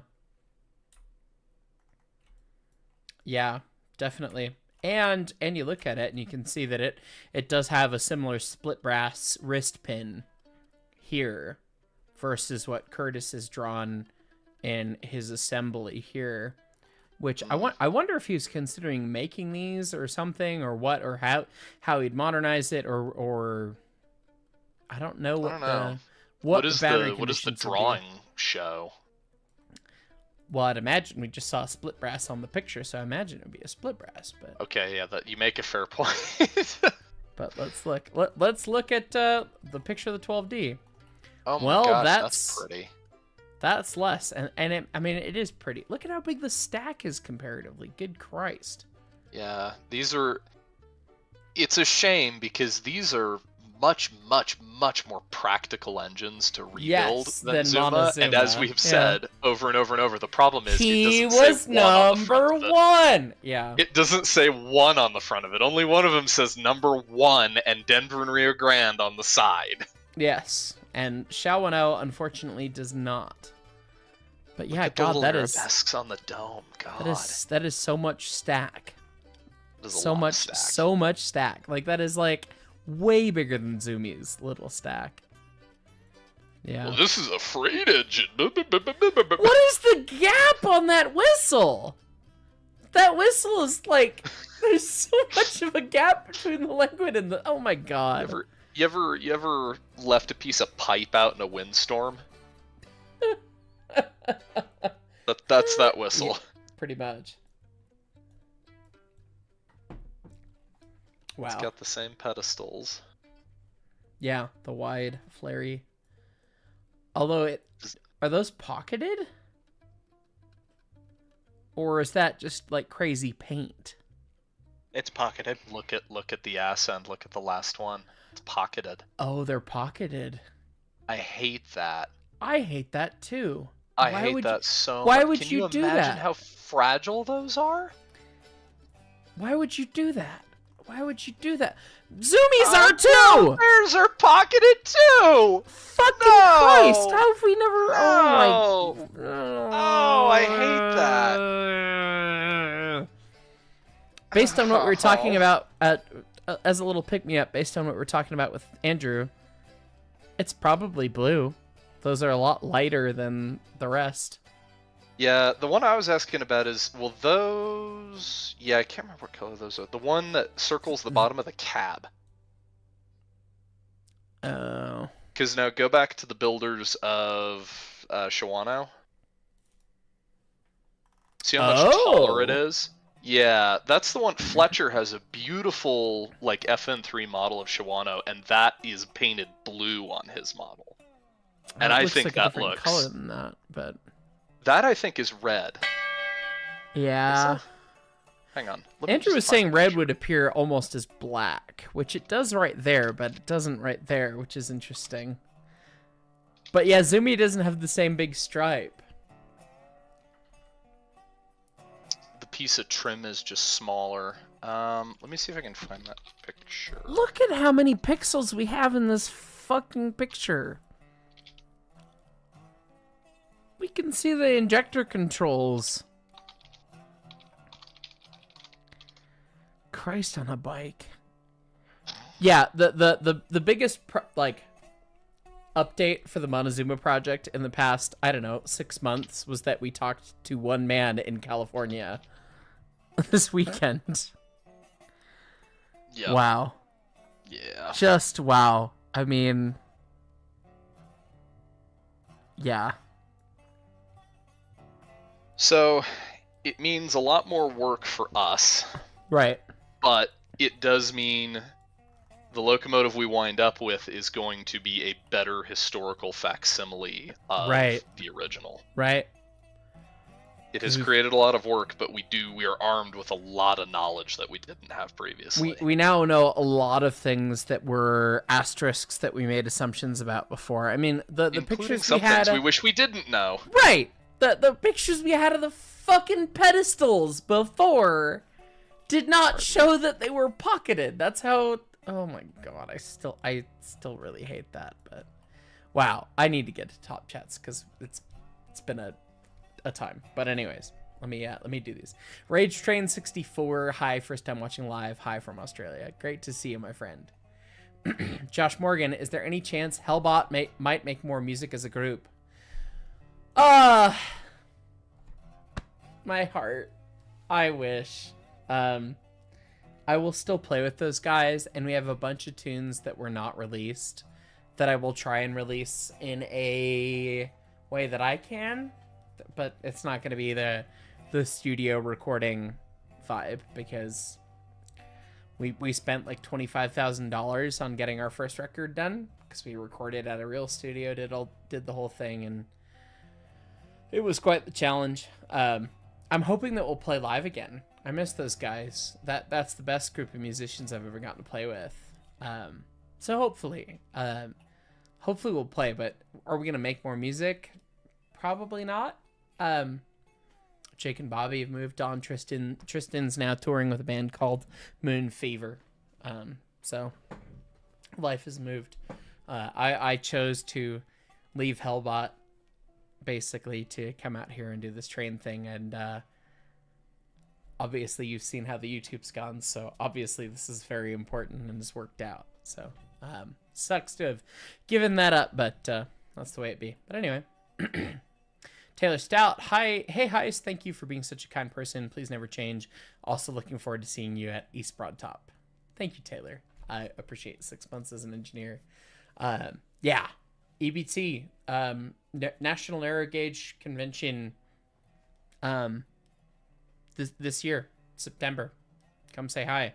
Yeah, definitely. And you look at it and you can see that it does have a similar split brass wrist pin here versus what Curtis has drawn in his assembly here. Which I wonder if he's considering making these or something, or what, or how he'd modernize it, or I don't know what I don't know. the What is battery the conditions would be. drawing show? Well, I'd imagine we just saw split brass on the picture, so I imagine it would be a split brass. But Okay, yeah, that you make a fair point. let's look. Let's look at the picture of the 12D. Oh my Well, gosh, that's- that's pretty. That's less, and it is pretty. Look at how big the stack is comparatively. Good Christ. Yeah, these are... It's a shame, because these are much, much, much more practical engines to rebuild Yes, than than Zuma, Montezuma, and as we've yeah. said over and over and over, the problem is He it doesn't was say one on the front number of it. 1. Yeah. It doesn't say 1 on the front of it. Only one of them says number 1 and Denver and Rio Grande on the side. Yes, and Xiaowano unfortunately does not. But yeah, Look at the God, little that is arabesques on the dome. God, that is so much stack. that is a So lot of much, stack. so much stack. Like that is like way bigger than Zumi's little stack. Yeah. Well, this is a freight engine. What is the gap on that whistle? That whistle is like, there's so much of a gap between the liquid and the. Oh my god. You ever left a piece of pipe out in a windstorm? That's that whistle. Yeah, pretty much. Wow. It's got the same pedestals. Yeah, the wide, flary. Although are those pocketed? Or is that just like crazy paint? It's pocketed. Look at the ass end. Look at the last one. It's pocketed. Oh, they're pocketed. I hate that. I hate that too. I Why hate would that so why much. would Can you do imagine that? how fragile those are? Why would you do that? Why would you do that? Zoomies are too! Theirs are pocketed too! Fucking No! Christ! How have we never... No! Oh my... Oh, I hate that. Based on what we were talking about, as a little pick-me-up, based on what we're talking about with Andrew, it's probably blue. Those are a lot lighter than the rest. Yeah, the one I was asking about is, will those... Yeah, I can't remember what color those are. The one that circles the bottom of the cab. Oh. Because now go back to the builders of Shawano. See how much taller it is? Yeah, that's the one. Fletcher has a beautiful, like, FN3 model of Shawano, and that is painted blue on his model. And It I looks think like a that different looks... color than that, but... That, I think, is red. Yeah. Hang on. Let me Andrew just was find saying the red picture. would appear almost as black, which it does right there, but it doesn't right there, which is interesting. But yeah, Zumi doesn't have the same big stripe. The piece of trim is just smaller. Let me see if I can find that picture. Look at how many pixels we have in this fucking picture. We can see the injector controls. Christ on a bike. Yeah, the biggest update for the Montezuma project in the past, I don't know, 6 months was that we talked to one man in California this weekend. Yeah. Wow. Yeah. Just wow. I mean, yeah. So, it means a lot more work for us, Right. but it does mean the locomotive we wind up with is going to be a better historical facsimile of Right. the original. Right. It has created a lot of work, but we are armed with a lot of knowledge that we didn't have previously. We now know a lot of things that were asterisks that we made assumptions about before. I mean, the Including pictures some we had. things we wish we didn't know. Right. The pictures we had of the fucking pedestals before did not show that they were pocketed. That's how. Oh my god, I still really hate that. But wow, I need to get to top chats because it's been a time. But anyways, let me do these. Rage Train 64. Hi, first time watching live. Hi from Australia. Great to see you, my friend. Josh Morgan, is there any chance Hellbot might make more music as a group? My heart. I wish. I will still play with those guys, and we have a bunch of tunes that were not released that I will try and release in a way that I can, but it's not going to be the studio recording vibe because we spent like $25,000 on getting our first record done because we recorded at a real studio, did the whole thing, and it was quite the challenge. I'm hoping that we'll play live again. I miss those guys. That's the best group of musicians I've ever gotten to play with. So hopefully we'll play. But are we gonna make more music? Probably not. Jake and Bobby have moved on. Tristan's now touring with a band called Moon Fever. So life has moved. I chose to leave Hellbot basically to come out here and do this train thing, and obviously you've seen how the YouTube's gone, so obviously this is very important and has worked out. So sucks to have given that up, but that's the way it be. But anyway, Taylor Stout, hi. Hey, Heist, thank you for being such a kind person. Please never change. Also looking forward to seeing you at East Broad Top. Thank you, Taylor. I appreciate 6 months as an engineer. Yeah, EBT, National Narrow Gauge Convention, this year, September. Come say hi.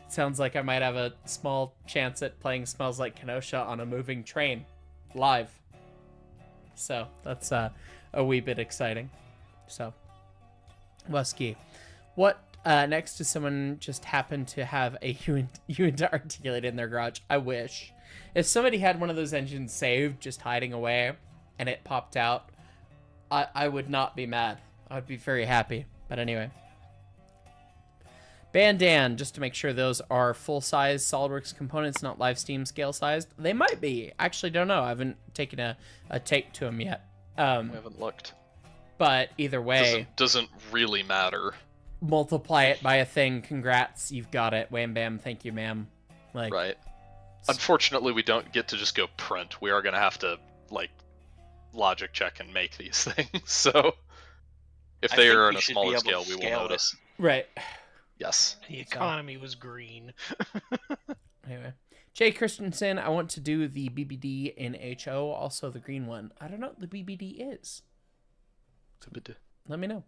Sounds like I might have a small chance at playing Smells Like Kenosha on a moving train live. So that's a wee bit exciting. So, Muskie. What next does someone just happen to have a Uinta Articulate in their garage? I wish. If somebody had one of those engines saved, just hiding away, and it popped out, I would not be mad. I would be very happy. But anyway. Bandan, just to make sure those are full-size SolidWorks components, not live Steam scale-sized. They might be. Actually, don't know. I haven't taken a tape to them yet. We haven't looked. But either way... Doesn't really matter. Multiply it by a thing. Congrats. You've got it. Wham bam. Thank you, ma'am. Like, right. Unfortunately, we don't get to just go print. We are going to have to, like, logic check and make these things. So, if they are on a smaller scale, we will notice. Right. Yes. The economy was green. Anyway. Jay Christensen, I want to do the BBD in HO, also the green one. I don't know what the BBD is. Let me know.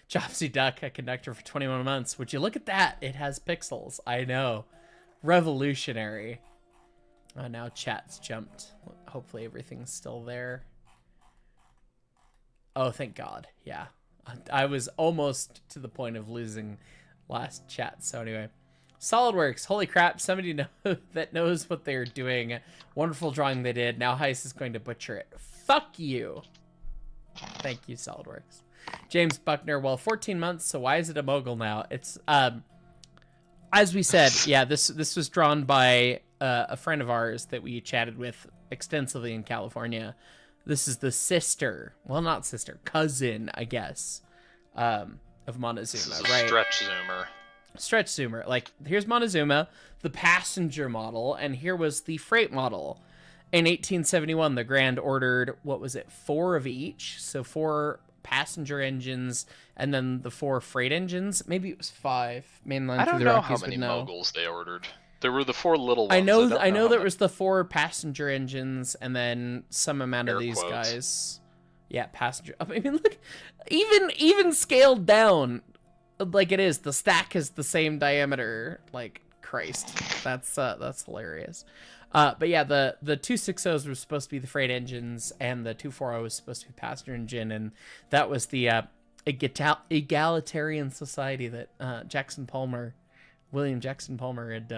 Chopsy Duck, a conductor for 21 months. Would you look at that? It has pixels. I know. Revolutionary. Oh, now chat's jumped. Hopefully everything's still there. Oh, thank God. Yeah. I was almost to the point of losing last chat. So anyway. SolidWorks. Holy crap. Somebody that knows what they're doing. Wonderful drawing they did. Now Heist is going to butcher it. Fuck you. Thank you, SolidWorks. James Buckner. Well, 14 months, so why is it a mogul now? It's, as we said, yeah, this was drawn by a friend of ours that we chatted with extensively in California. This is the sister, well, not sister, cousin, I guess, of Montezuma, right? Stretch zoomer. Stretch zoomer. Like, here's Montezuma, the passenger model, and here was the freight model. In 1871, the Grand ordered, what was it, 4 of each? So 4 passenger engines, and then the 4 freight engines. Maybe it was 5. Mainline I through don't the know Rockies how many would know. moguls they ordered. There were the 4 little ones. I know how there was the 4 passenger engines, and then some amount of Air these quotes. guys. Yeah, passenger. I mean, look, even scaled down, like it is. The stack is the same diameter. Like, Christ, that's hilarious. But yeah, the 260s were supposed to be the freight engines, and the 240 was supposed to be passenger engine, and that was the egalitarian society that William Jackson Palmer had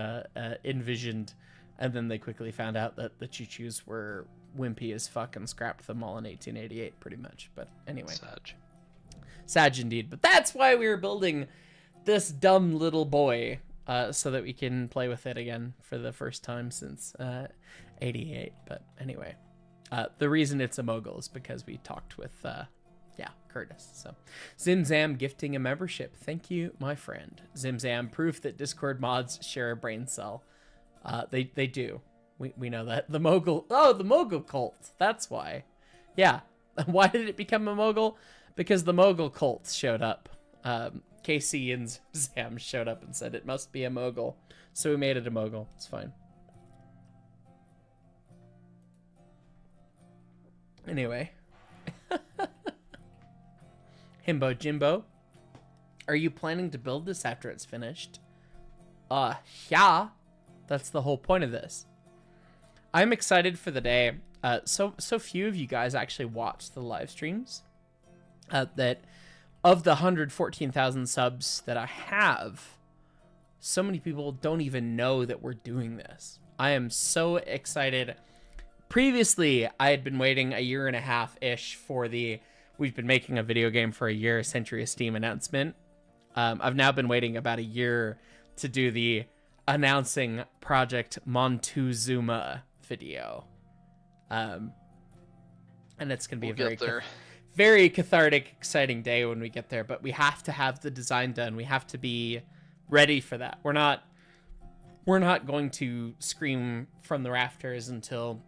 envisioned, and then they quickly found out that the choo-choos were wimpy as fuck and scrapped them all in 1888, pretty much. But anyway, Sag indeed. But that's why we were building this dumb little boy, so that we can play with it again for the first time since 88. But anyway, the reason it's a mogul is because we talked with Curtis. So Zimzam gifting a membership. Thank you, my friend. Zimzam, proof that Discord mods share a brain cell. They do. We know that. The mogul cult. That's why. Yeah. Why did it become a mogul? Because the mogul cult showed up. KC and Zam showed up and said it must be a mogul. So we made it a mogul. It's fine. Anyway. Himbo Jimbo, are you planning to build this after it's finished? Yeah. That's the whole point of this. I'm excited for the day. So few of you guys actually watch the live streams. That of the 114,000 subs that I have, so many people don't even know that we're doing this. I am so excited. Previously, I had been waiting a year and a half-ish for the we've been making a video game for a year Century of Steam announcement. I've now been waiting about a year to do the announcing Project Montezuma video. And it's going to be very cathartic, exciting day when we get there, but we have to have the design done. We have to be ready for that. We're not going to scream from the rafters until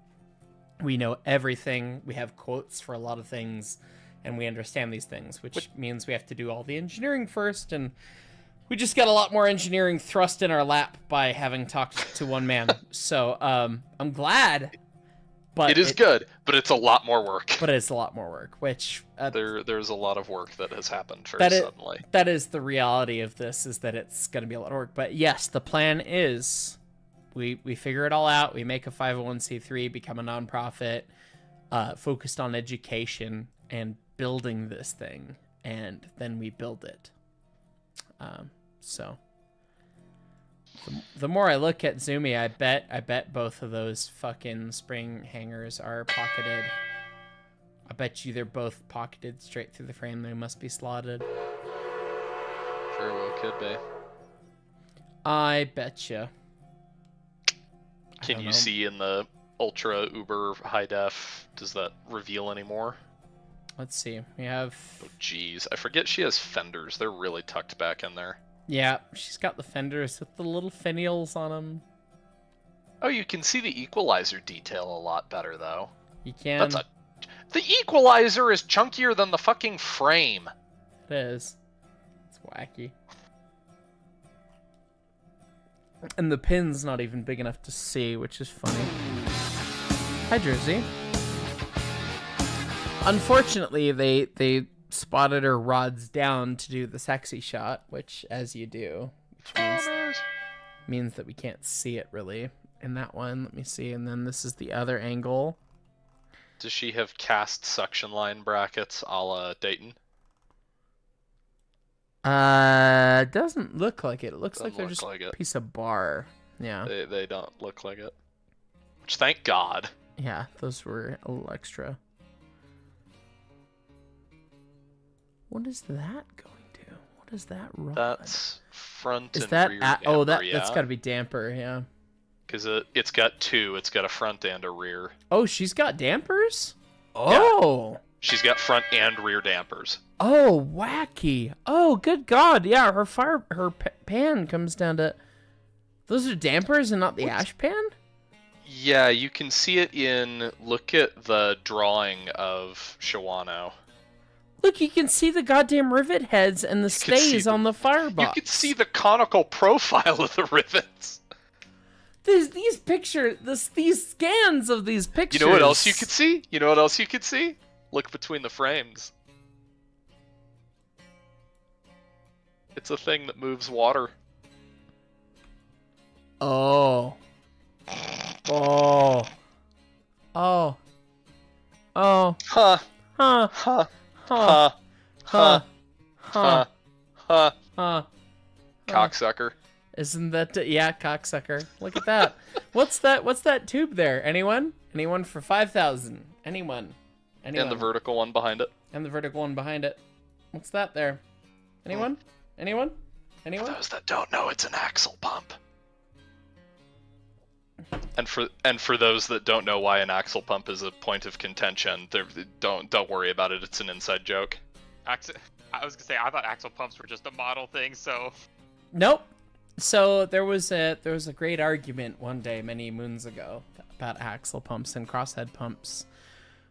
We know everything. We have quotes for a lot of things, and we understand these things, which means we have to do all the engineering first, and we just got a lot more engineering thrust in our lap by having talked to one man. So I'm glad, but it is good, but it's a lot more work. But it's a lot more work, which there's a lot of work that has happened very suddenly. That is the reality of this, is that it's going to be a lot of work. But yes, the plan is we figure it all out. We make a 501c3, become a nonprofit, focused on education and building this thing, and then we build it. So the more I look at Zumi, I bet both of those fucking spring hangers are pocketed. I bet you they're both pocketed straight through the frame. They must be slotted. Very well could be. I betcha. Can you see in the ultra uber high def? Does that reveal anymore? Let's see. We have. Oh, geez, I forget she has fenders. They're really tucked back in there. Yeah, she's got the fenders with the little finials on them. Oh, you can see the equalizer detail a lot better, though. You can. The equalizer is chunkier than the fucking frame. It is. It's wacky. And the pin's not even big enough to see, which is funny. Hi, Jersey. Unfortunately, they spotted her rods down to do the sexy shot, which, as you do, which means that we can't see it really in that one. Let me see. And then this is the other angle. Does she have cast suction line brackets a la Dayton? Doesn't look like it. It looks like they're just like a piece of bar. Yeah. They don't look like it. Which, thank God. Yeah, those were a little extra. What is that going to? What is that rod? That's front is and that rear damper, oh, that's got to be damper, yeah. Because it's got two. It's got a front and a rear. Oh, she's got dampers? Oh! Yeah. She's got front and rear dampers. Oh, wacky. Oh, good God. Yeah, her pan comes down to... Those are dampers and not the ash pan? Yeah, you can see it in... Look at the drawing of Shawano. Look, you can see the goddamn rivet heads and the stays on the firebox. You can see the conical profile of the rivets. These pictures, these scans of these pictures. You know what else you could see? You know what else you could see? Look between the frames. It's a thing that moves water. Oh. Oh. Oh. Oh. Huh. Huh. Huh. Huh. Huh. Huh. Huh. Huh. Cocksucker. Isn't that yeah, cocksucker? Look at that. What's that tube there? Anyone? Anyone for 5,000? Anyone? Anyone? And the vertical one behind it. And the vertical one behind it. What's that there? Anyone? Anyone? Anyone? For those that don't know, it's an axle pump. And for those that don't know why an axle pump is a point of contention, don't worry about it. It's an inside joke. I was gonna say I thought axle pumps were just a model thing, so. Nope. So there was a great argument one day many moons ago about axle pumps and crosshead pumps.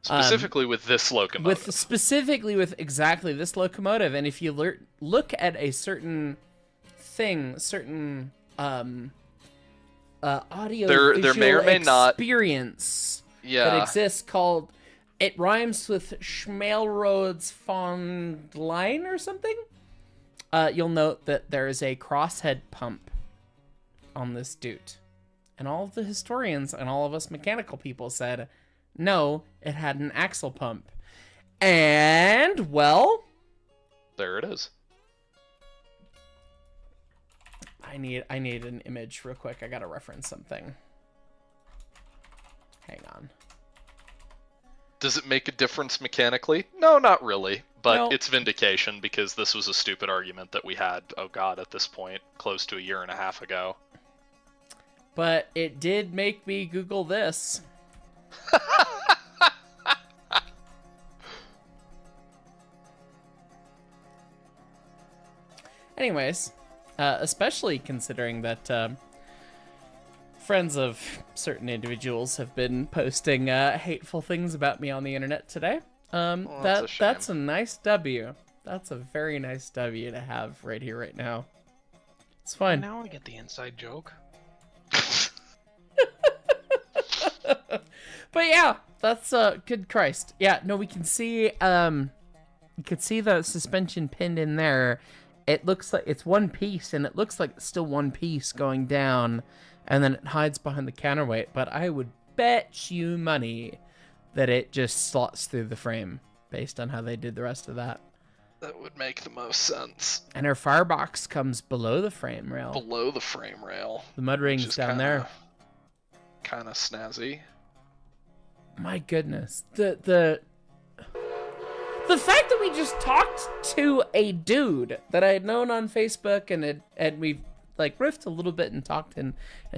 Specifically with this locomotive. Specifically with exactly this locomotive, and if you look at a certain thing, audio there may or may not experience that exists called, it rhymes with Schmalrods von Line or something. You'll note that there is a crosshead pump on this Doot, and all of the historians and all of us mechanical people said no, it had an axle pump. And, well... There it is. I need an image real quick. I gotta reference something. Hang on. Does it make a difference mechanically? No, not really. But No. It's vindication, because this was a stupid argument that we had, oh god, at this point, close to a year and a half ago. But it did make me Google this. Anyways, especially considering that friends of certain individuals have been posting hateful things about me on the internet today. That's a shame. That's a nice W. That's a very nice W to have right here, right now. It's fine. Now I get the inside joke. But yeah, that's good Christ. Yeah, no, we can see you could see the suspension pinned in there. It looks like it's one piece, and it looks like it's still one piece going down, and then it hides behind the counterweight. But I would bet you money that it just slots through the frame based on how they did the rest of that. That would make the most sense. And her firebox comes below the frame rail. Below the frame rail. The mud ring's down there. Kind of snazzy. My goodness. The fact that we just talked to a dude that I had known on Facebook and we've like riffed a little bit and talked in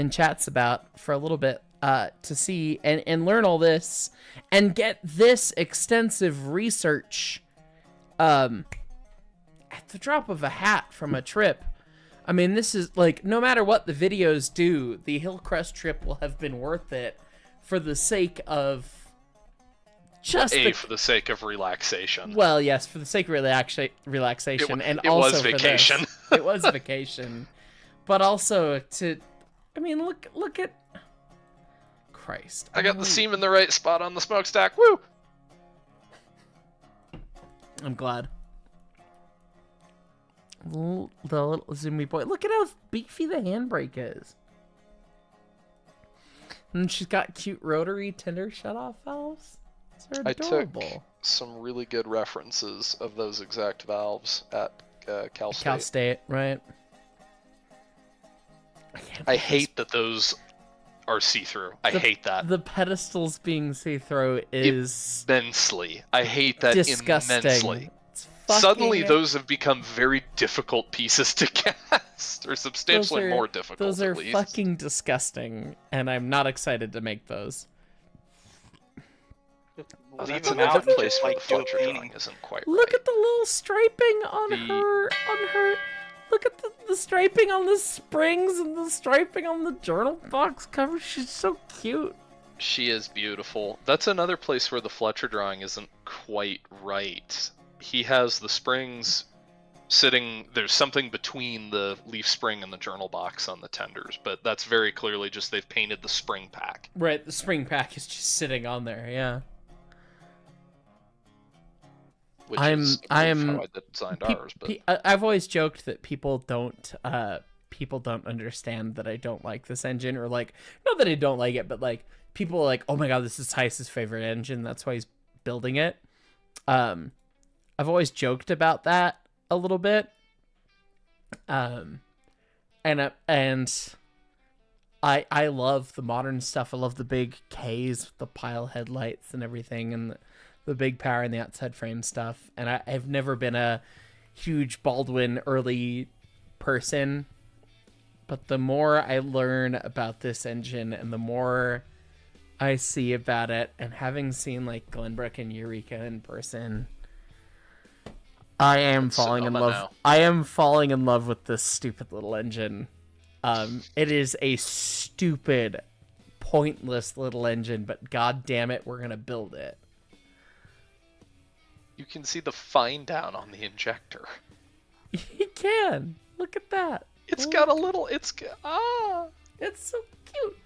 chats about for a little bit to see and learn all this and get this extensive research at the drop of a hat from a trip. I mean, this is like, no matter what the videos do, the Hillcrest trip will have been worth it for the sake of just for the sake of relaxation. Well, yes, for the sake of relaxation, and it also was vacation. For this. It was vacation, but also to, I mean, look at Christ. I got the seam in the right spot on the smokestack. Woo! I'm glad. The little zoomy boy. Look at how beefy the handbrake is. And she's got cute rotary tinder shutoff valves. They're adorable. I took some really good references of those exact valves at Cal State. Cal State, right? I hate that those are see-through. I hate that. The pedestals being see-through is immensely. I hate that disgusting. Immensely. Suddenly, those have become very difficult pieces to cast, or substantially more difficult. Those are at least. fucking disgusting, and I'm not excited to make those. Well, that's another place where the Fletcher drawing isn't quite right. Look at the little striping on her. Look at the striping on the springs and the striping on the journal box cover. She's so cute. She is beautiful. That's another place where the Fletcher drawing isn't quite right. He has the springs sitting, there's something between the leaf spring and the journal box on the tenders, but that's very clearly just they've painted the spring pack. Right, the spring pack is just sitting on there, yeah. Which is how I designed ours, but I've always joked that people don't understand that I don't like this engine, or like, not that I don't like it, but like people are like, oh my god, this is Tice's favorite engine, that's why he's building it. I've always joked about that a little bit. And I love the modern stuff. I love the big Ks with the pile headlights and everything, and the big power and the outside frame stuff. And I've never been a huge Baldwin early person, but the more I learn about this engine and the more I see about it, and having seen like Glenbrook and Eureka in person, I am falling in love. I am falling in love with this stupid little engine. It is a stupid, pointless little engine, but god damn it, we're gonna build it. You can see the fine down on the injector. You can. Look at that. It's got a little. It's so cute.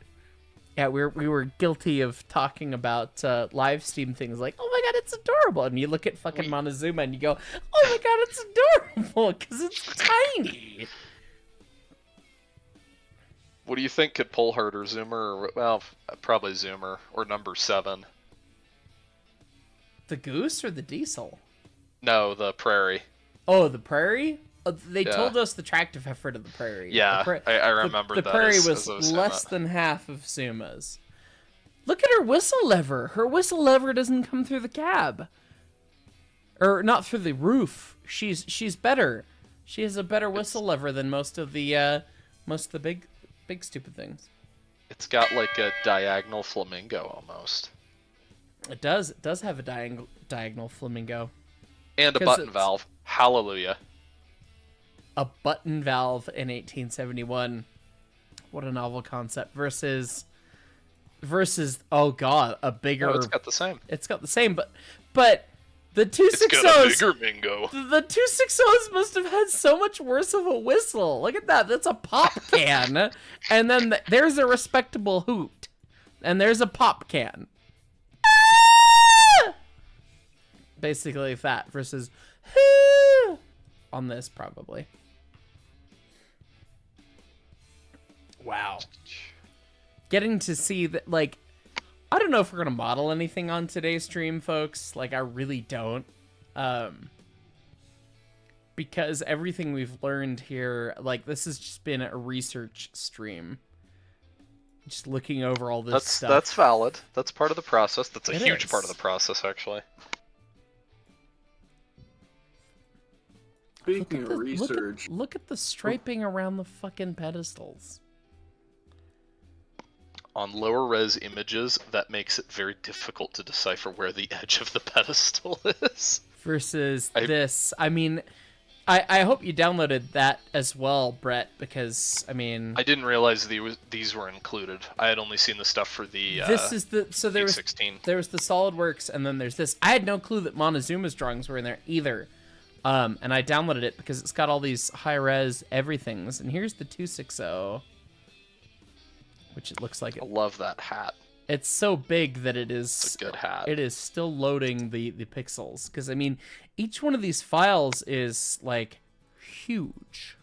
Yeah, we were guilty of talking about live stream things like, oh my god, it's adorable, and you look at fucking Montezuma and you go, oh my god, it's adorable because it's tiny. What do you think could pull harder, Zoomer? Or, well, probably Zoomer or number 7. The Goose or the Diesel? No, the Prairie. Oh, the Prairie? They told us the tractive effort of the Prairie. Yeah, I remember that. The Prairie was less than half of Zuma's. Look at her whistle lever. Her whistle lever doesn't come through the cab. Or not through the roof. She's better. She has a better whistle lever than most of the big stupid things. It's got like a diagonal flamingo almost. It does. It does have a diagonal flamingo. And a button valve. Hallelujah. A button valve in 1871 what a novel concept. Versus, oh god, a bigger. Oh, it's got the same. It's got the same, but the It's got a 260s. bigger Mingo. The 260s must have had so much worse of a whistle. Look at that. That's a pop can. And then there's a respectable hoot. And there's a pop can. Ah! Basically that versus on this probably. Wow. Getting to see that, like, I don't know if we're going to model anything on today's stream, folks. Like, I really don't. Because everything we've learned here, like, this has just been a research stream. Just looking over all this stuff. That's valid. That's part of the process. That's a huge is. part of the process, actually. Speaking of research, Look at the striping around the fucking pedestals. On lower res images, that makes it very difficult to decipher where the edge of the pedestal is. Versus this. I mean, I hope you downloaded that as well, Brett, because, I mean... I didn't realize these were included. I had only seen the stuff for the This is the... So there was 16. the SolidWorks, and then there's this. I had no clue that Montezuma's drawings were in there either. And I downloaded it because it's got all these high-res everythings. And here's the 260, which it looks like I love that hat. it's so big that it is It's a good hat. It is still loading the pixels, because I mean, each one of these files is like huge.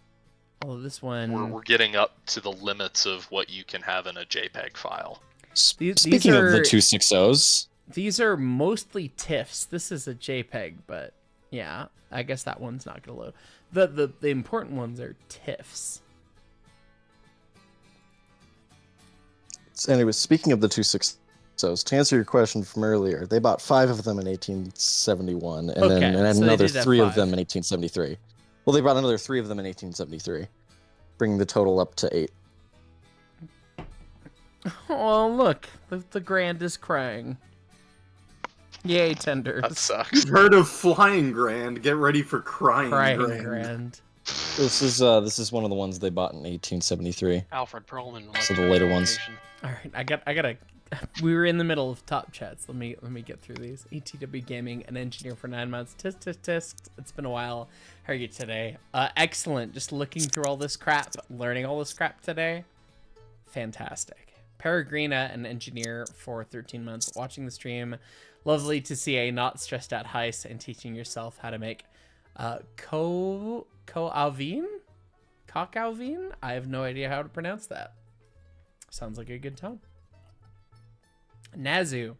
Although this one, We're getting up to the limits of what you can have in a JPEG file. These Speaking of are- the 260s, these are mostly TIFFs. This is a JPEG, but yeah, I guess that one's not gonna load. The important ones are TIFFs. anyway, speaking of the 260s, to answer your question from earlier, they bought 5 of them in 1871, and Okay, then so they another did have 3 of 5. them in 1873. Well, they bought another 3 of them in 1873, bringing the total up to 8. Oh, look, the Grand is crying. Yay, tenders. That sucks. you've heard of Flying Grand. Get ready for Crying, Crying Grand. Grand. This is one of the ones they bought in 1873. Alfred Perlman. So the later ones. All right, I gotta. We were in the middle of top chats. Let me get through these. ETW Gaming, an engineer for 9 months. Tisk. It's been a while. How are you today? Excellent. Just looking through all this crap, learning all this crap today. Fantastic. Peregrina, an engineer for 13 months, watching the stream. Lovely to see a not stressed out heist and teaching yourself how to make coq alvin. I have no idea how to pronounce that. Sounds like a good time. Nazu,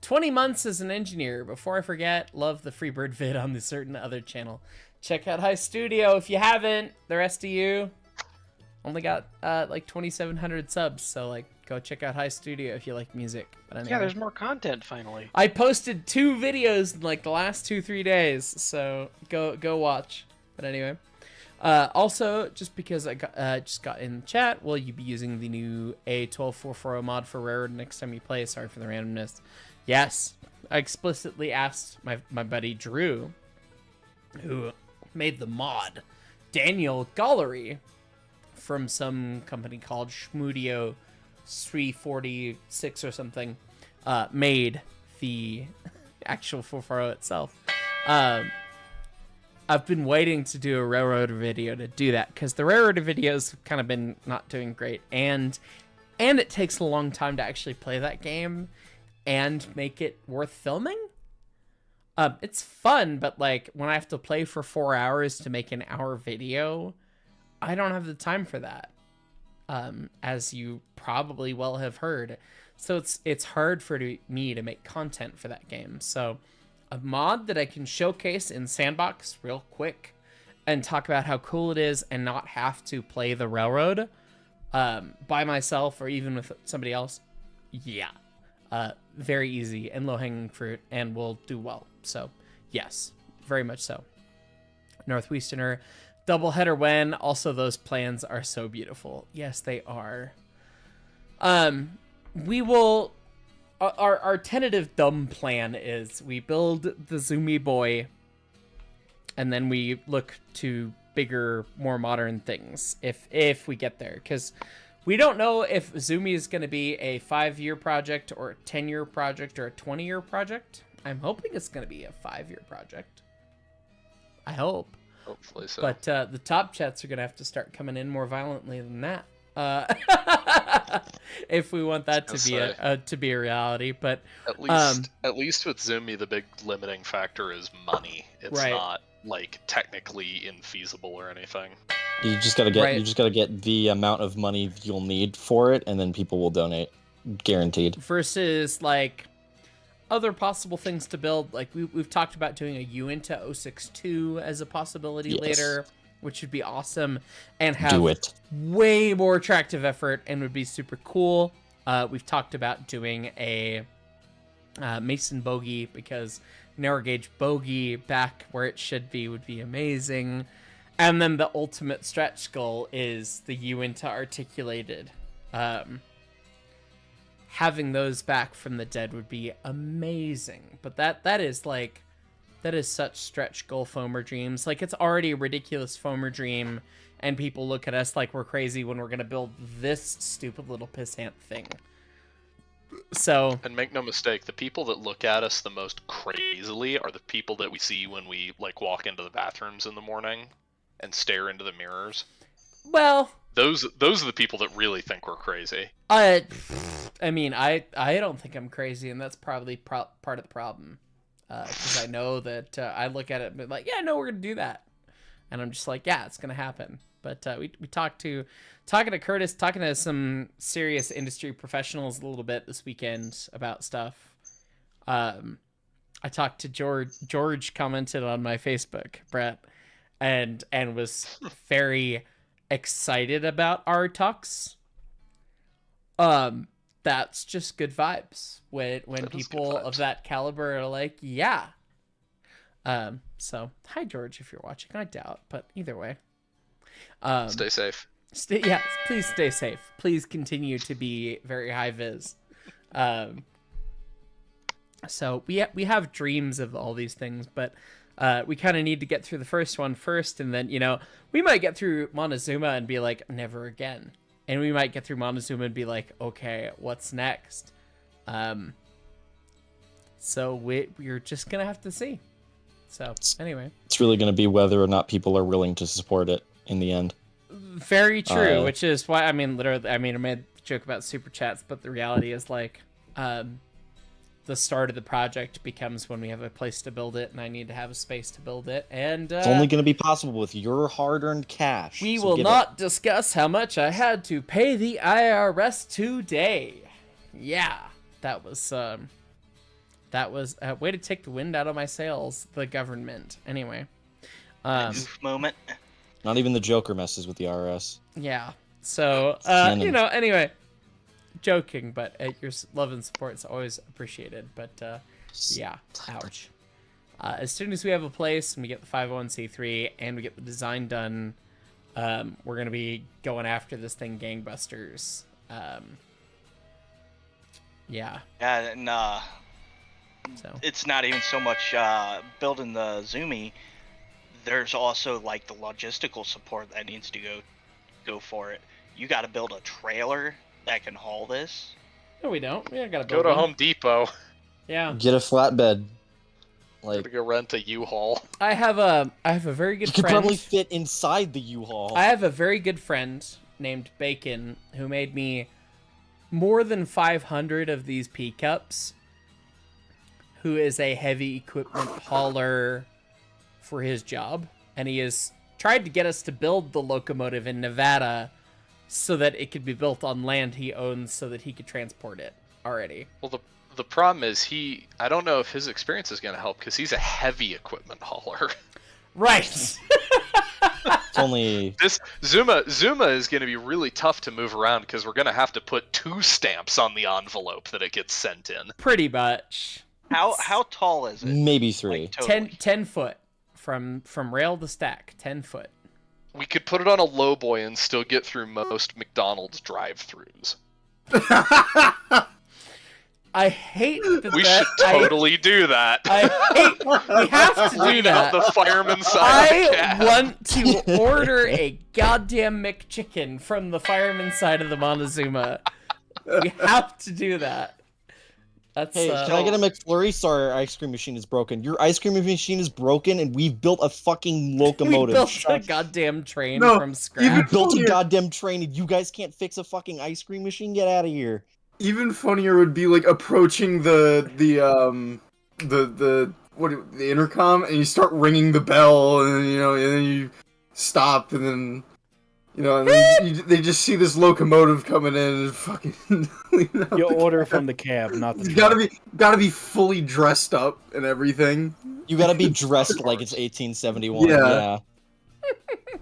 20 months as an engineer. Before I forget, love the Freebird vid on the certain other channel. Check out High Studio if you haven't. The rest of you only got like 2,700 subs, so like go check out High Studio if you like music. But anyway. Yeah, there's more content finally. I posted 2 videos in like the last 2-3 days, so go watch. But anyway, also just because I just got in the chat, will you be using the new A12440 mod for Railroad next time you play? Sorry for the randomness. Yes, I explicitly asked my buddy Drew, who made the mod, Daniel Gollery, from some company called Schmudio 346 or something, made the actual 440 itself. I've been waiting to do a Railroad video to do that, because the Railroad videos have kind of been not doing great, and it takes a long time to actually play that game and make it worth filming. It's fun, but like when I have to play for 4 hours to make an hour video, I don't have the time for that. As you probably well have heard. So it's hard for me to make content for that game. So a mod that I can showcase in Sandbox real quick and talk about how cool it is and not have to play the Railroad by myself or even with somebody else. Yeah. Very easy and low-hanging fruit and will do well. So yes, very much so. Northwesterner, doubleheader when. Also, those plans are so beautiful. Yes, they are. We will... Our tentative dumb plan is we build the Zoomy Boy, and then we look to bigger, more modern things if we get there. Because We don't know if Zumi is going to be a 5-year project or a 10-year project or a 20-year project. I'm hoping it's going to be a 5-year project. I hope. Hopefully so. But the top chats are going to have to start coming in more violently than that. If we want that to be a reality. But at least with Zumi, the big limiting factor is money. It's Right. not like technically infeasible or anything. You just gotta get Right. you just gotta get the amount of money you'll need for it, and then people will donate, guaranteed. versus like other possible things to build, like we've talked about doing a Uinta 062 as a possibility Yes. later, which would be awesome and have Do it. way more attractive effort and would be super cool. We've talked about doing a Mason bogey, because narrow gauge bogey back where it should be would be amazing. And then the ultimate stretch goal is the Uinta articulated. Having those back from the dead would be amazing. But that is such stretch goal foamer dreams. Like, it's already a ridiculous foamer dream, and people look at us like we're crazy when we're gonna build this stupid little pissant thing. So, And make no mistake, the people that look at us the most crazily are the people that we see when we like walk into the bathrooms in the morning and stare into the mirrors. well, Those are the people that really think we're crazy. I mean, I don't think I'm crazy, and that's probably part of the problem. Because I know that I look at it and be like, yeah, no, we're gonna do that, and I'm just like, yeah, it's gonna happen. But we talking to Curtis, talking to some serious industry professionals a little bit this weekend about stuff. I talked to George. George commented on my Facebook, Brett, and was very excited about our talks. That's just good vibes when That is people good of vibes. that caliber are like, yeah. So hi George, if you're watching. I doubt, but either way. Stay safe. Please stay safe. Please continue to be very high vis. So we have dreams of all these things, but we kind of need to get through the first one first, and then, we might get through Montezuma and be like, never again. And we might get through Montezuma and be like, okay, what's next? So we're just gonna have to see. So anyway, It's really going to be whether or not people are willing to support it in the end. very true. Which is why I made a joke about super chats, but the reality is like, the start of the project becomes when we have a place to build it, and I need to have a space to build it. And It's only going to be possible with your hard-earned cash. we so will give not discuss how much I had to pay the IRS today. Yeah, that was a way to take the wind out of my sails, the government. Anyway, Oof moment. it. Not even the Joker messes with the IRS. yeah. So Canon. anyway, joking, but your love and support is always appreciated. But yeah, ouch. As soon as we have a place and we get the 501c3 and we get the design done, we're gonna be going after this thing gangbusters. Yeah. Yeah, and So it's not even so much building the Zumi. There's also like the logistical support that needs to go for it. You got to build a trailer that can haul this. no, we don't. We don't gotta Go build to one. Home Depot. Yeah. Get a flatbed. Gotta Like, go rent a U-Haul. I have a very good you could friend. probably fit inside the U-Haul. I have a very good friend named Bacon who made me more than 500 of these P cups, who is a heavy equipment hauler for his job, and he has tried to get us to build the locomotive in Nevada so that it could be built on land he owns so that he could transport it already. Well, the problem is I don't know if his experience is going to help because he's a heavy equipment hauler. Right. It's only This Zuma is going to be really tough to move around because we're going to have to put 2 stamps on the envelope that it gets sent in. Pretty much. How tall is it? maybe 3. Like, totally. 10 foot from rail to stack. 10 foot. We could put it on a lowboy and still get through most McDonald's drive-thrus. I hate that. We should totally do that. I hate. We have to do Bring out that. the fireman side of the I cab. want to order a goddamn McChicken from the fireman side of the Montezuma. We have to do that. That's Hey, can I get a McFlurry? Sorry, our ice cream machine is broken. Your ice cream machine is broken, and we've built a fucking we locomotive. built a goddamn train No, from We scratch. built a goddamn train, and you guys can't fix a fucking ice cream machine? Get out of here. Even funnier would be like approaching the intercom, and you start ringing the bell, and and then you stop, and then and then they just see this locomotive coming in, and fucking You order from the cab, not the You truck. gotta be fully dressed up and everything. You gotta be dressed like it's 1871. Yeah. Yeah.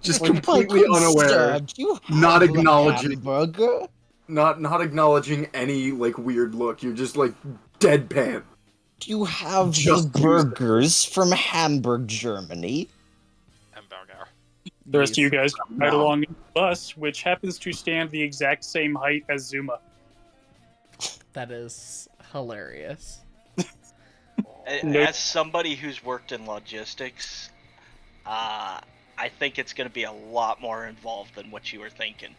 Just Like, completely "My good unaware, sir, do you not have a acknowledging- hamburger? not acknowledging any like weird look. You're just like deadpan. Do you have Just the burgers from Hamburg, Germany? Hamburger. The rest of you guys ride No. along in the bus, which happens to stand the exact same height as Zuma. That is hilarious. Nope. As somebody who's worked in logistics, I think it's going to be a lot more involved than what you were thinking.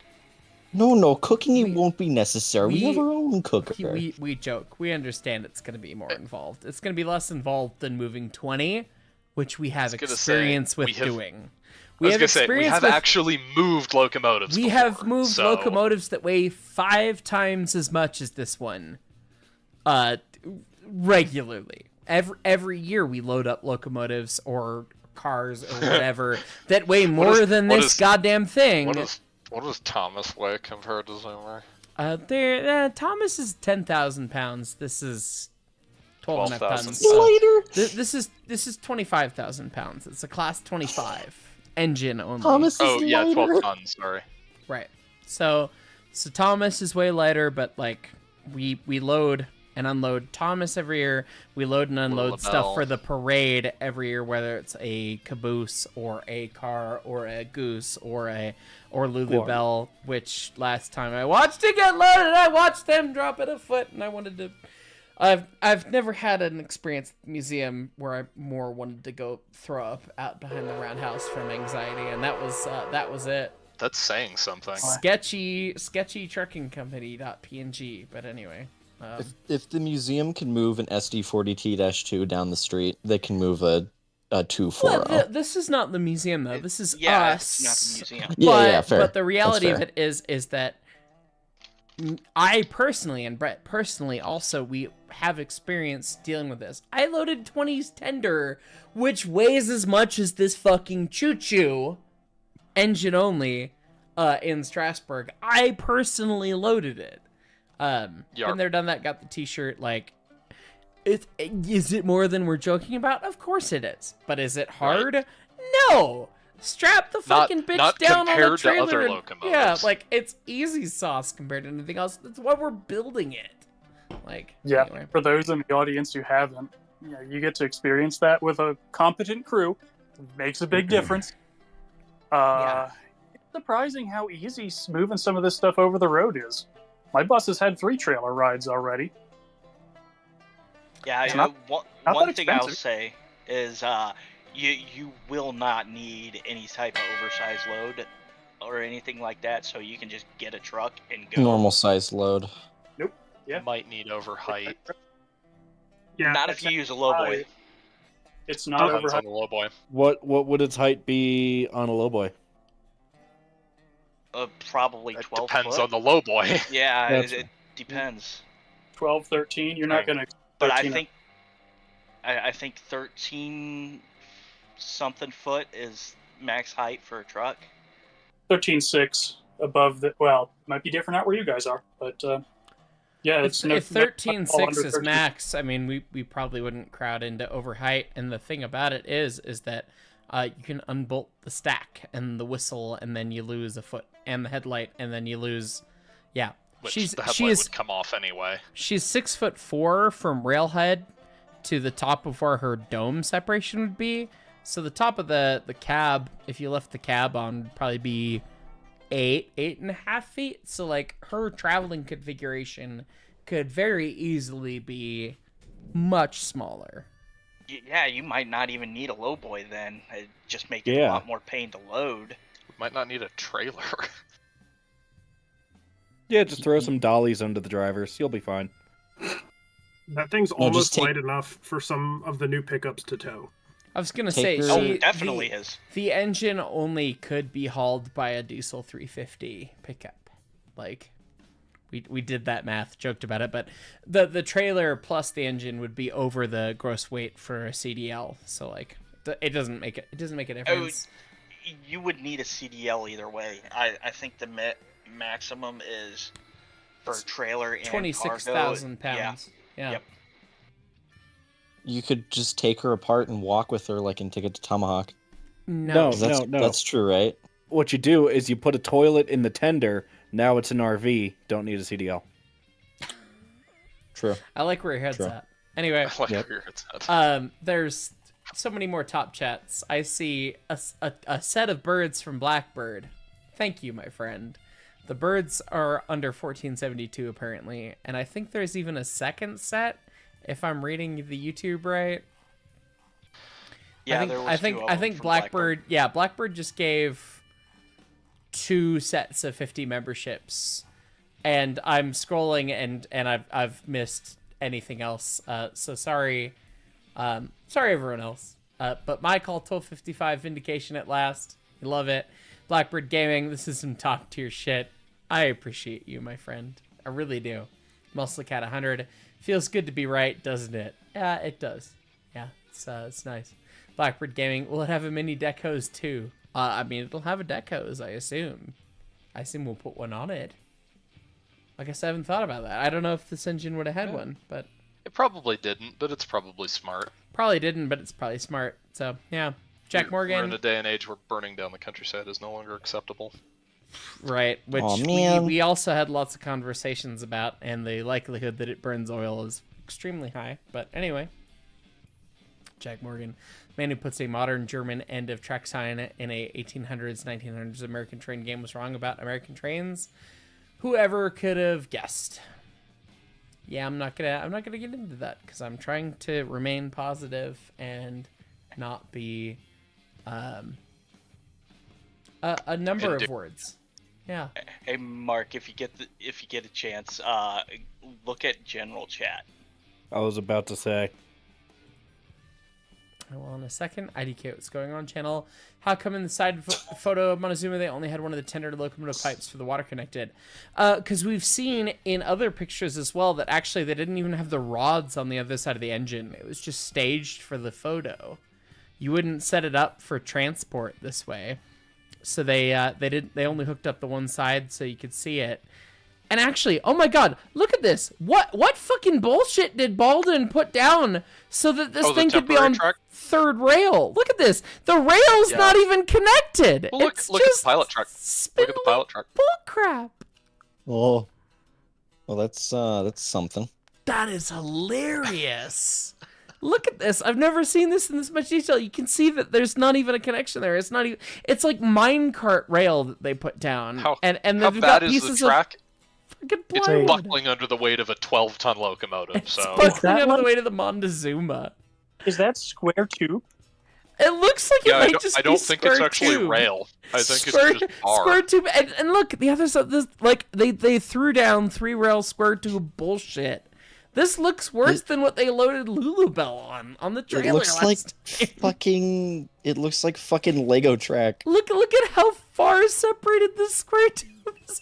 No, cooking it won't be necessary. We we- have our own cooker. We joke. We understand it's going to be more involved. It's going to be less involved than moving 20, which we have was gonna experience say, with we have- doing. I was have gonna say, we experience have with- actually moved locomotives. We before, have moved so- locomotives that weigh 5 times as much as this one. Regularly. Every year we load up locomotives or cars or whatever that weigh more is- than what this is- goddamn thing. What does Thomas weigh compared to Zoomer? Thomas is 10,000 pounds. This is 12.5 12,000. tons. Later. This is 25,000 pounds. It's a class 25 engine only. Thomas is Oh yeah, lighter. 12 tons. Sorry. Right. So Thomas is way lighter, but like we load and unload Thomas every year. We load and unload stuff Labelle. for the parade every year, whether it's a caboose or a car or a goose or Lulubelle, which last time I watched it get loaded, I watched them drop it a foot, and I wanted to. I've never had an experience at the museum where I more wanted to go throw up out behind the roundhouse from anxiety, and that was it. That's saying something. Sketchy trucking company.png, but anyway. If the museum can move an SD40T-2 down the street, they can move a 240. Well, this is not the museum though. This is Yeah, us. it's not the museum. Yeah, fair. But the reality That's of it is that I personally and Brett personally also we have experience dealing with this. I loaded 20's tender, which weighs as much as this fucking choo-choo, engine only, in Strasbourg. I personally loaded it. Been there, done that. Got the T-shirt. Like, is it more than we're joking about? Of course it is. But is it hard? Right. No. Strap the fucking bitch not down on the compared to trailer. other and- locomotives. Yeah, like it's easy sauce compared to anything else. That's why we're building it. Like, Yeah, anyway. for those in the audience who haven't, you get to experience that with a competent crew. Makes a big difference. Yeah. It's surprising how easy moving some of this stuff over the road is. My bus has had 3 trailer rides already. Yeah, It's not one that thing I'll expensive. say is you will not need any type of oversized load or anything like that, so you can just get a truck and go. Normal size load. Yeah. Might need over height. Yeah, Not if you use a lowboy. It's not Depends over. on the low boy. What would its height be on a lowboy? Probably It 12 depends foot. on the low boy. Yeah, That's- it depends. 12, 13. You're not Right. going to. But I think 13 something foot is max height for a truck. 13.6 above the. Well, might be different out where you guys are, but yeah, it's If no- 13.6 is 13. max, I mean, we probably wouldn't crowd into over height. And the thing about it is that you can unbolt the stack and the whistle, and then you lose a foot, and the headlight, and then you lose. Yeah, Which she's the headlight she is would come off anyway. she's 6'4" from railhead to the top of where her dome separation would be. So the top of the cab, if you left the cab on, would probably be 8.5 feet. So like her traveling configuration could very easily be much smaller. Yeah, you might not even need a lowboy then. It'd just make it a Yeah. lot more pain to load. We might not need a trailer. Yeah, just throw some dollies under the drivers. You'll be fine. That thing's No, just almost take- light enough for some of the new pickups to tow. I was gonna Take say, your- Oh, definitely is. the engine only could be hauled by a diesel 350 pickup. Like, we did that math, joked about it, but the trailer plus the engine would be over the gross weight for a CDL. So like, it doesn't make a difference. You would need a CDL either way. I think the maximum is for trailer and 26,000 cargo. pounds. Yeah. Yep. You could just take her apart and walk with her like in Ticket to Tomahawk. No. 'Cause that's, no. That's true, right? What you do is you put a toilet in the tender. Now it's an RV. Don't need a CDL. True. I like where your head's True. at. Anyway, I like where it's at. there's so many more top chats. I see a set of birds from Blackbird. Thank you, my friend. The birds are under 1472 apparently, and I think there's even a second set, if I'm reading the YouTube right. Yeah, there was I two think of I them think from Blackbird. Yeah, Blackbird just gave 2 sets of 50 memberships, and I'm scrolling and I've missed anything else. So sorry, sorry everyone else. But my call 1255 vindication at last. You love it. Blackbird Gaming, this is some top tier shit. I appreciate you, my friend. I really do. Muscle Cat 100. Feels good to be right, doesn't it? Yeah, it does. Yeah, it's nice. Blackbird Gaming, will it have a mini deck hose too? I mean, it'll have a deck hose, I assume. I assume we'll put one on it. I guess I haven't thought about that. I don't know if this engine would have had one, but It probably didn't, but it's probably smart. probably didn't, but it's probably smart. So, yeah. Jack We're in Morgan, a day and age where burning down the countryside is no longer acceptable. right, which Aw, we, man. we also had lots of conversations about, and the likelihood that it burns oil is extremely high. But anyway, Jack Morgan, man who puts a modern German end of track sign in a 1800s, 1900s American train game was wrong about American trains. Whoever could have guessed? Yeah, I'm not gonna get into that because I'm trying to remain positive and not be a number of words. Yeah. Hey Mark, if you get a chance, look at general chat. I was about to say. I will in a second. IDK, what's going on? Channel. How come in the side photo of Montezuma they only had one of the tender locomotive pipes for the water connected? Because we've seen in other pictures as well that actually they didn't even have the rods on the other side of the engine. It was just staged for the photo. You wouldn't set it up for transport this way. So they only hooked up the one side so you could see it. And actually, oh my god, look at this. What fucking bullshit did Baldwin put down so that this thing could be on third rail? Look at this. The rail's not even connected. Well, look It's at the just pilot truck. Look at the pilot truck. bullcrap. Oh, well, that's something. That is hilarious. Look at this. I've never seen this in this much detail. You can see that there's not even a connection there. It's not even. It's like minecart rail that they put down. How they've bad got is pieces the track? Fucking It's plywood. buckling under the weight of a 12-ton locomotive. It's So buckling under the weight of the Montezuma. Is that square tube? It looks like yeah, it might just I be don't think it's square actually tube. rail. I think Square- it's just bar. Square tube, and look, the other side. This like they threw down 3-rail square tube bullshit. This looks worse than what they loaded Lulubell on the trailer It looks like last time. fucking. It looks like fucking Lego track. Look at how far separated this square tube is.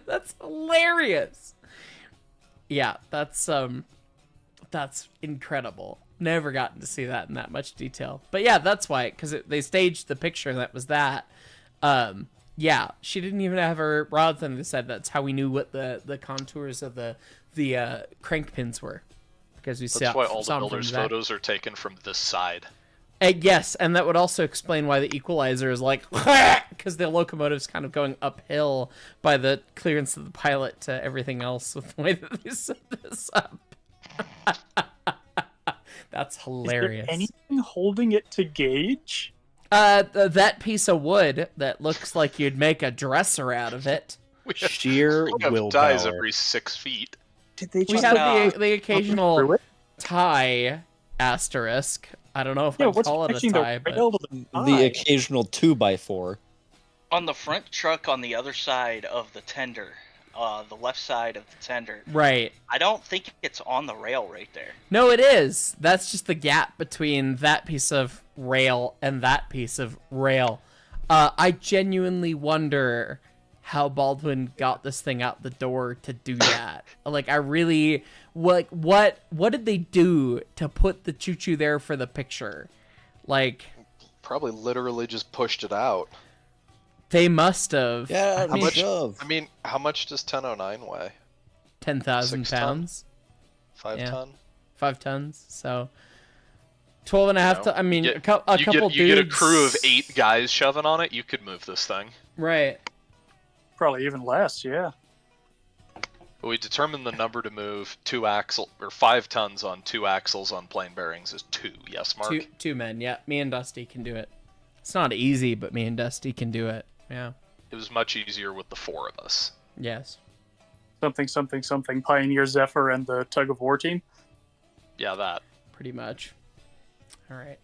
That's hilarious. Yeah, that's incredible. Never gotten to see that in that much detail. But yeah, that's why, because they staged the picture and that was that. Yeah, she didn't even have her rods on the side. That's how we knew what the contours of the crank pins were, because we That's why all the saw them from builders' that. photos are taken from this side. Yes, and that would also explain why the equalizer is like, because the locomotive's kind of going uphill by the clearance of the pilot to everything else with the way that they set this up. That's hilarious. Is there anything holding it to gauge? That piece of wood that looks like you'd make a dresser out of it. Sheer We have dies willpower. every 6 feet. Did they We just have put the through occasional it? tie asterisk. I don't know if Yeah, I'd what's call it a connecting tie, the but rail to the The tie? occasional 2x4. On the front truck on the other side of the tender, the left side of the tender, right. I don't think it's on the rail right there. No, it is. That's just the gap between that piece of rail and that piece of rail. I genuinely wonder how Baldwin got this thing out the door to do that. Like, I really... what did they do to put the choo-choo there for the picture? Like... Probably literally just pushed it out. They must have. Yeah, I mean, I mean, how much does 1009 weigh? 10,000 6 ton? pounds. 5 Yeah. ton? 5 tons. So 12 and a half You know, tons. I mean, you a couple dudes. You get a crew of 8 guys shoving on it, you could move this thing. Right. Probably even less, yeah. But we determined the number to move 5 tons on 2 axles on plain bearings is 2. Yes, Mark? Two men. Yeah, me and Dusty can do it. It's not easy, but me and Dusty can do it. Yeah. It was much easier with the 4 of us. Yes. Something, Pioneer Zephyr and the tug of war team. Yeah, that. Pretty much. All right.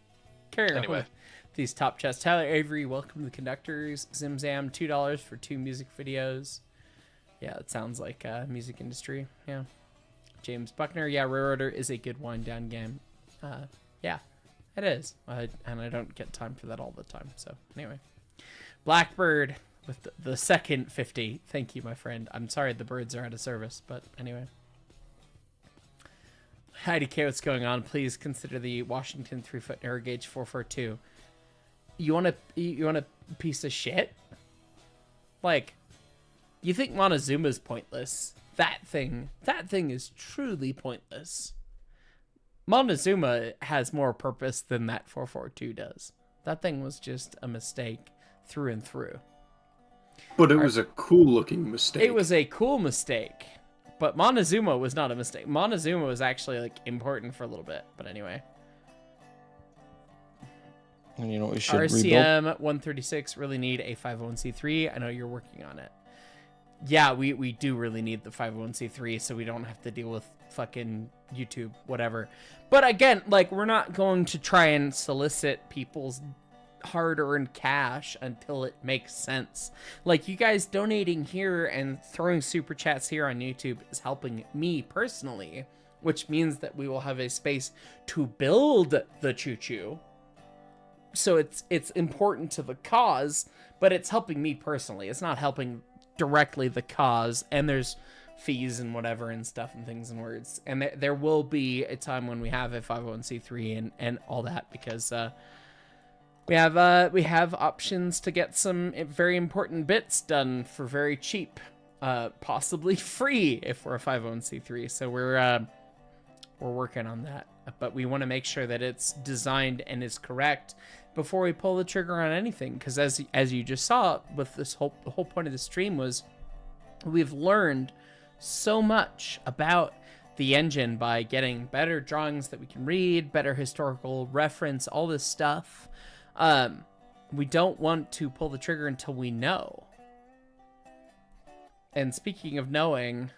Carry on Anyway. with these top chests. Tyler Avery, welcome to the conductors. Zimzam, $2 for 2 music videos. Yeah, it sounds like music industry. Yeah. James Buckner, yeah, Railroader is a good wind down game. Yeah, it is. And I don't get time for that all the time. So anyway, Blackbird with the second 50. Thank you, my friend. I'm sorry the birds are out of service, but anyway. Heidi K, what's going on? Please consider the Washington 3-foot narrow gauge 442. You want a piece of shit? Like, you think Montezuma's pointless? That thing is truly pointless. Montezuma has more purpose than that 442 does. That thing was just a mistake through and through. But it was a cool looking mistake. It was a cool mistake. But Montezuma was not a mistake. Montezuma was actually like important for a little bit. But anyway. And you know what we should rebuild? RCM 136 really need a 501c3. I know you're working on it. Yeah, we do really need the 501c3 so we don't have to deal with fucking YouTube, whatever. But again, like, we're not going to try and solicit people's hard-earned cash until it makes sense. Like, you guys donating here and throwing super chats here on YouTube is helping me personally, which means that we will have a space to build the choo-choo. So it's important to the cause, but it's helping me personally. It's not helping directly the cause, and there's fees and whatever and stuff and things and words. And there will be a time when we have a 501c3 and all that, because we have options to get some very important bits done for very cheap, possibly free if we're a 501c3. So we're working on that, but we want to make sure that it's designed and is correct before we pull the trigger on anything. Because as you just saw with this the whole point of the stream was we've learned so much about the engine by getting better drawings that we can read, better historical reference, all this stuff. We don't want to pull the trigger until we know. And speaking of knowing,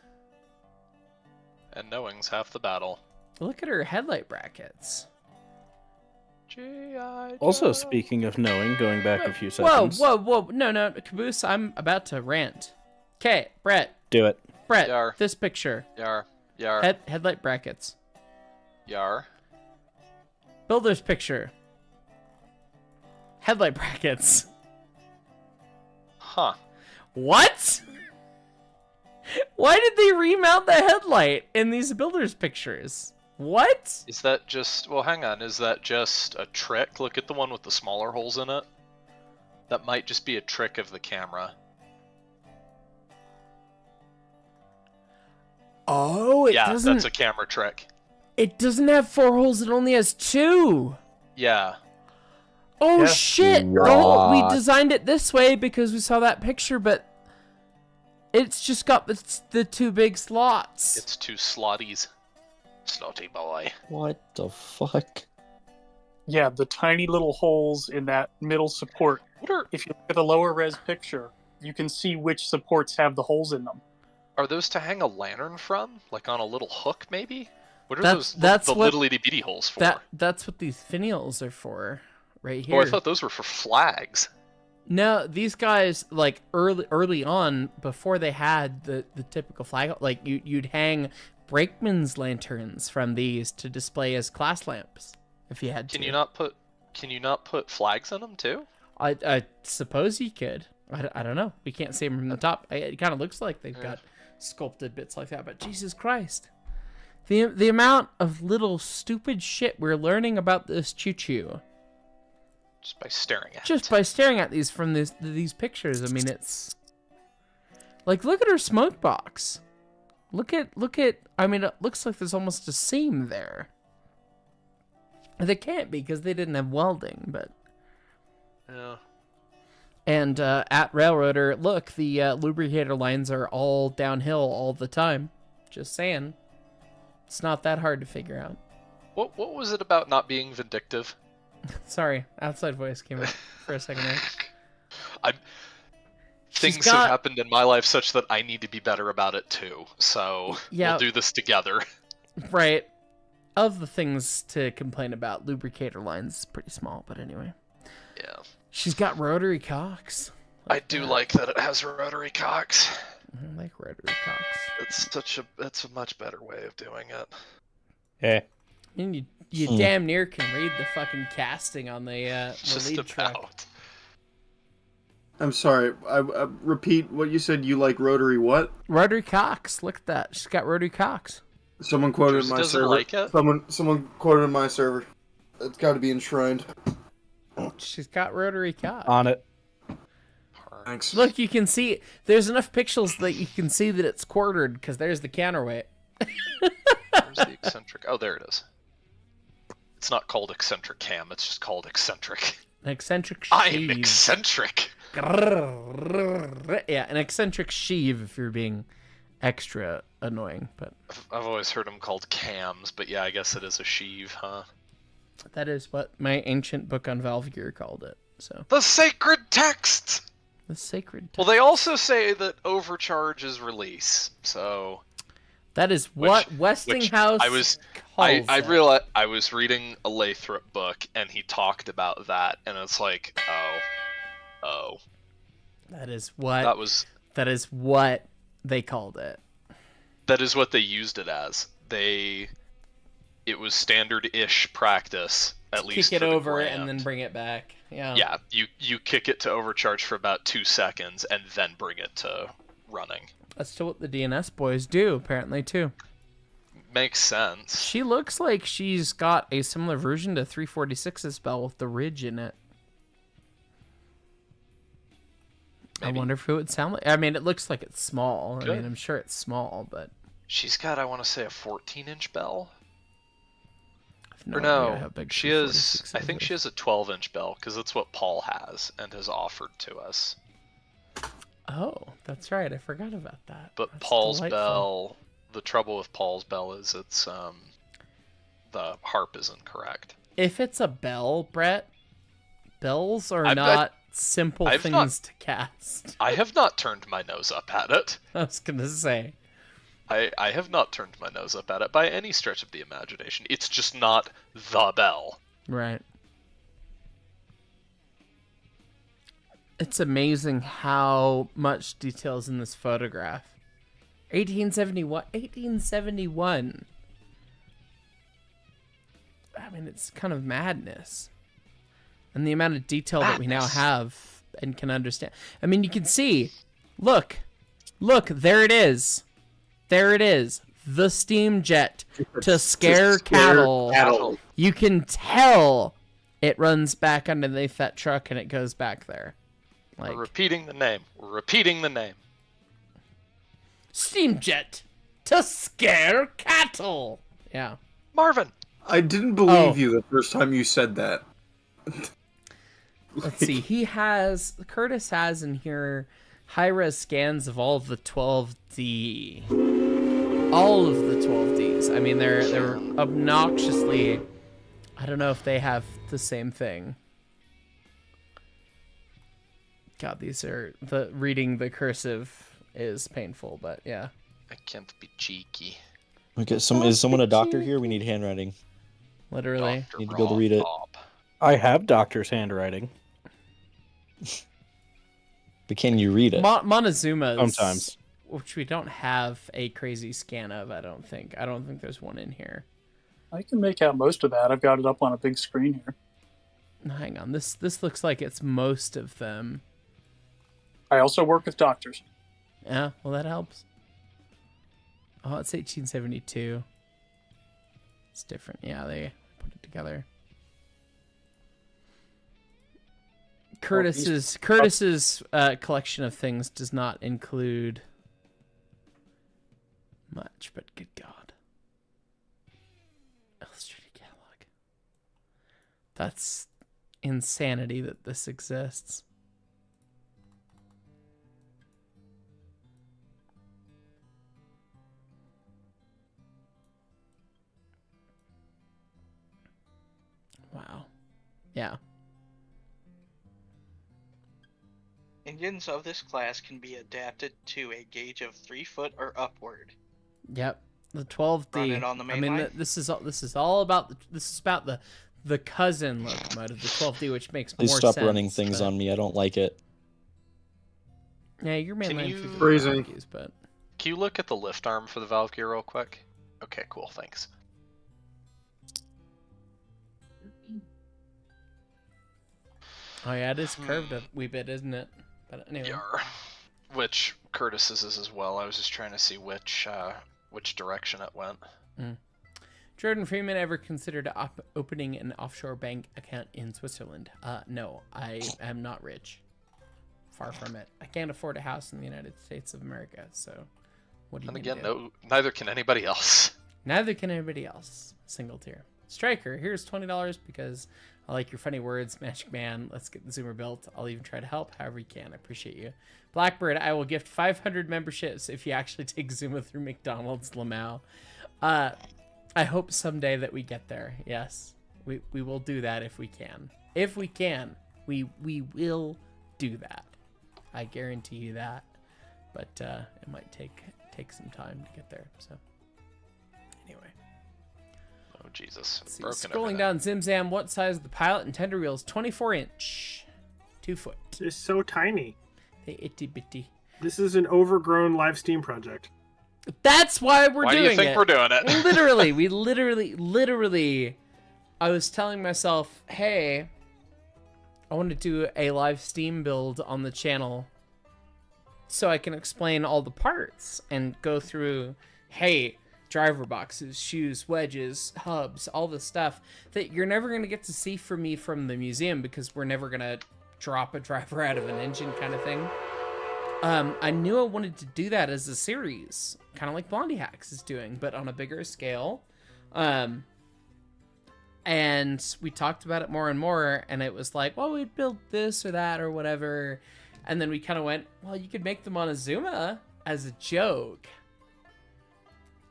And knowing's half the battle. look at her headlight brackets. Also, speaking of knowing, going back a few Whoa, seconds. whoa. No, Caboose, I'm about to rant. Okay, Brett, Do it. Yar. this picture. Yar. Yar. Headlight brackets. Yar. Builder's picture. Headlight brackets. Huh. What? Why did they remount the headlight in these builder's pictures? What? Is that just... Well, hang on. Is that just a trick? Look at the one with the smaller holes in it. That might just be a trick of the camera. Oh, Yeah, that's a camera trick. It doesn't have 4 holes, it only has 2. Yeah. Oh Yeah. shit! What? We designed it this way because we saw that picture, but it's just got the 2 big slots. It's 2 slotties. Slotty boy. What the fuck? Yeah, the tiny little holes in that middle support. What are... If you look at the lower res picture, you can see which supports have the holes in them. Are those to hang a lantern from? Like on a little hook, maybe? What are That's- those that's the what- little itty bitty holes for? That's what these finials are for, right here. Oh, I thought those were for flags. No, these guys, like, early on, before they had the typical flag, like, you'd hang brakeman's lanterns from these to display as class lamps, if you had to. Can you not put flags in them too? I suppose you could. I don't know. We can't see them from the top. It kind of looks like they've got sculpted bits like that, but Jesus Christ. The amount of little stupid shit we're learning about this choo-choo. Just by staring at Just it. by staring at these from these pictures. I mean, it's like, look at her smoke box. Look at. I mean, it looks like there's almost a seam there. They can't be because they didn't have welding, but. Yeah. And at Railroader, look, the lubricator lines are all downhill all the time. Just saying, it's not that hard to figure out. What was it about not being vindictive? Sorry, outside voice came up for a second there. Things have happened in my life such that I need to be better about it too. So we'll do this together. Right. Of the things to complain about, lubricator lines is pretty small, but anyway. Yeah. She's got rotary cocks. I do like that it has rotary cocks. I like rotary cocks. That's a much better way of doing it. Yeah. I mean, you damn near can read the fucking casting on the lead truck. I'm sorry. I repeat what you said. You like rotary what? Rotary cocks. Look at that. She's got rotary cocks. Someone quoted Jersey my doesn't server. like it? Someone quoted my server. It's got to be enshrined. She's got rotary cocks. On it. Thanks. Look, you can see there's enough pixels that you can see that it's quartered because there's the counterweight. Where's the eccentric? Oh, there it is. It's not called eccentric cam. It's just called eccentric. An eccentric sheave. I'm eccentric. Yeah, an eccentric sheave if you're being extra annoying, but I've always heard them called cams, but yeah, I guess it is a sheave, huh? that is what my ancient book on valve gear called it. So The sacred text. the sacred. Well, they also say that overcharge is release. So That is what Westinghouse calls I it. realized I was reading a Lathrop book and he talked about that, and it's like, oh. That is what they called it. That is what they used it as. It was standard-ish practice, at least Kick it for the over Grand. and then bring it back. Yeah. Yeah, you kick it to overcharge for about 2 seconds and then bring it to running. That's to what the DNS boys do, apparently, too. Makes sense. She looks like she's got a similar version to 346's bell with the ridge in it. Maybe. I wonder if it would sound like... I mean, it looks like it's small. Good. I mean, I'm sure it's small, but... She's got, I want to say, a 14-inch bell. I have Or idea no, how big she is. 346 I think she has a 12-inch bell because that's what Paul has and has offered to us. Oh, that's right. I forgot about that. But That's Paul's delightful. bell, the trouble with Paul's bell is it's the harp is incorrect. If it's a bell, Brett, bells are I've not simple I've things not- to cast. I have not turned my nose up at it. I was gonna say. I have not turned my nose up at it by any stretch of the imagination. It's just not the bell. Right. It's amazing how much details in this photograph. 1871. 1871. I mean, it's kind of madness. And the amount of detail that we now Madness. have and can understand. I mean, you can see. Look. Look, there it is. There it is. The steam jet to scare cattle. You can tell it runs back underneath that truck and it goes back there. Like, We're repeating the name. We're repeating the name. steam jet to scare cattle. Yeah. Marvin. I didn't believe Oh. you the first time you said that. Let's see. Curtis has in here high-res scans of all of the 12D. All of the 12Ds. I mean, they're obnoxiously... I don't know if they have the same thing. God, reading the cursive is painful, but yeah. I can't be cheeky. Okay, is someone a doctor here? We need handwriting. Literally. Dr. Need to be able to read it. Bob. I have doctor's handwriting. But can you read it? Montezuma's, Sometimes. which we don't have a crazy scan of, I don't think. I don't think there's one in here. I can make out most of that. I've got it up on a big screen here. Hang on, this looks like it's most of them. I also work with doctors. Yeah, well that helps. Oh, it's 1872. It's different. Yeah, they put it together. Curtis's collection of things does not include much, but good God. Illustrated catalog. That's insanity that this exists. Wow. Yeah. Engines of this class can be adapted to a gauge of 3 foot or upward. Yep. The 12D. Run it on the main line? This is all about the cousin locomotive, the 12D, which makes Please more stop sense. running things on me. I don't like it. Yeah, you're mainly you- Phrasing. but Can you look at the lift arm for the valve gear real quick? Okay, cool, thanks. oh yeah, it is curved a wee bit, isn't it? But anyway. Yar. Which Curtis's is as well. I was just trying to see which direction it went. Jordan Freeman ever considered opening an offshore bank account in Switzerland? No, I am not rich. Far from it. I can't afford a house in the United States of America, so what do you And gonna again, do? no, neither can anybody else. Neither can anybody else. Single tier. Striker, here's $20 because I like your funny words. Magic Man, let's get the Zoomer built. I'll even try to help however you can. I appreciate you. Blackbird, I will gift 500 memberships if you actually take Zuma through McDonald's Lamau. I hope someday that we get there. Yes, we will do that if we can. If we can, we will do that. I guarantee you that. But it might take some time to get there. So anyway. Oh Jesus! See, Broken scrolling everything. down Zimzam, what size of the pilot and tender wheels? 24-inch. 2 foot. It's so tiny. They itty bitty. This is an overgrown live Steam project. That's why we're Why doing do you think it. we're doing it? literally, I was telling myself, hey, I want to do a live Steam build on the channel so I can explain all the parts and go through, hey, driver boxes, shoes, wedges, hubs, all the stuff that you're never going to get to see from me from the museum because we're never going to drop a driver out of an engine kind of thing. I knew I wanted to do that as a series, kind of like Blondie Hacks is doing, but on a bigger scale. And we talked about it more and more, and it was like, well, we'd build this or that or whatever. And then we kind of went, well, you could make the Montezuma as a joke.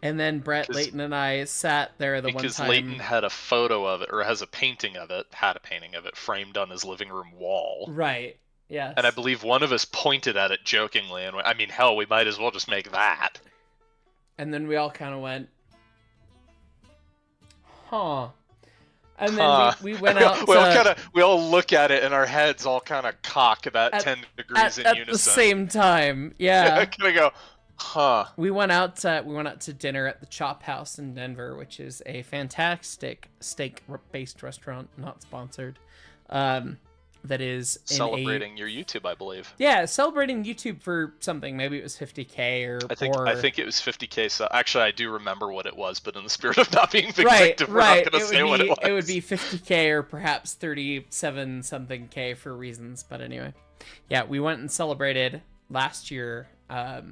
And then Brett, Leighton, and I sat there the one Because time. Leighton had a photo of it, or has a painting of it, had a painting of it framed on his living room wall. Right. Yes. And I believe one of us pointed at it jokingly, and I mean, hell, we might as well just make that. And then we all kind of went, huh. And then we went out we all look at it, and our heads all kind of cock about 10 degrees in at unison. the same time. Yeah. Kind of go, huh. We went out to dinner at the Chop House in Denver, which is a fantastic steak-based restaurant, not sponsored. That is Celebrating your YouTube, I believe. Yeah, celebrating YouTube for something. Maybe it was 50K or I think it was 50K. So actually, I do remember what it was, but in the spirit of not being vindictive, we're not going to say what it was. It would be 50K or perhaps 37 something K for reasons. But anyway, yeah, we went and celebrated last year, like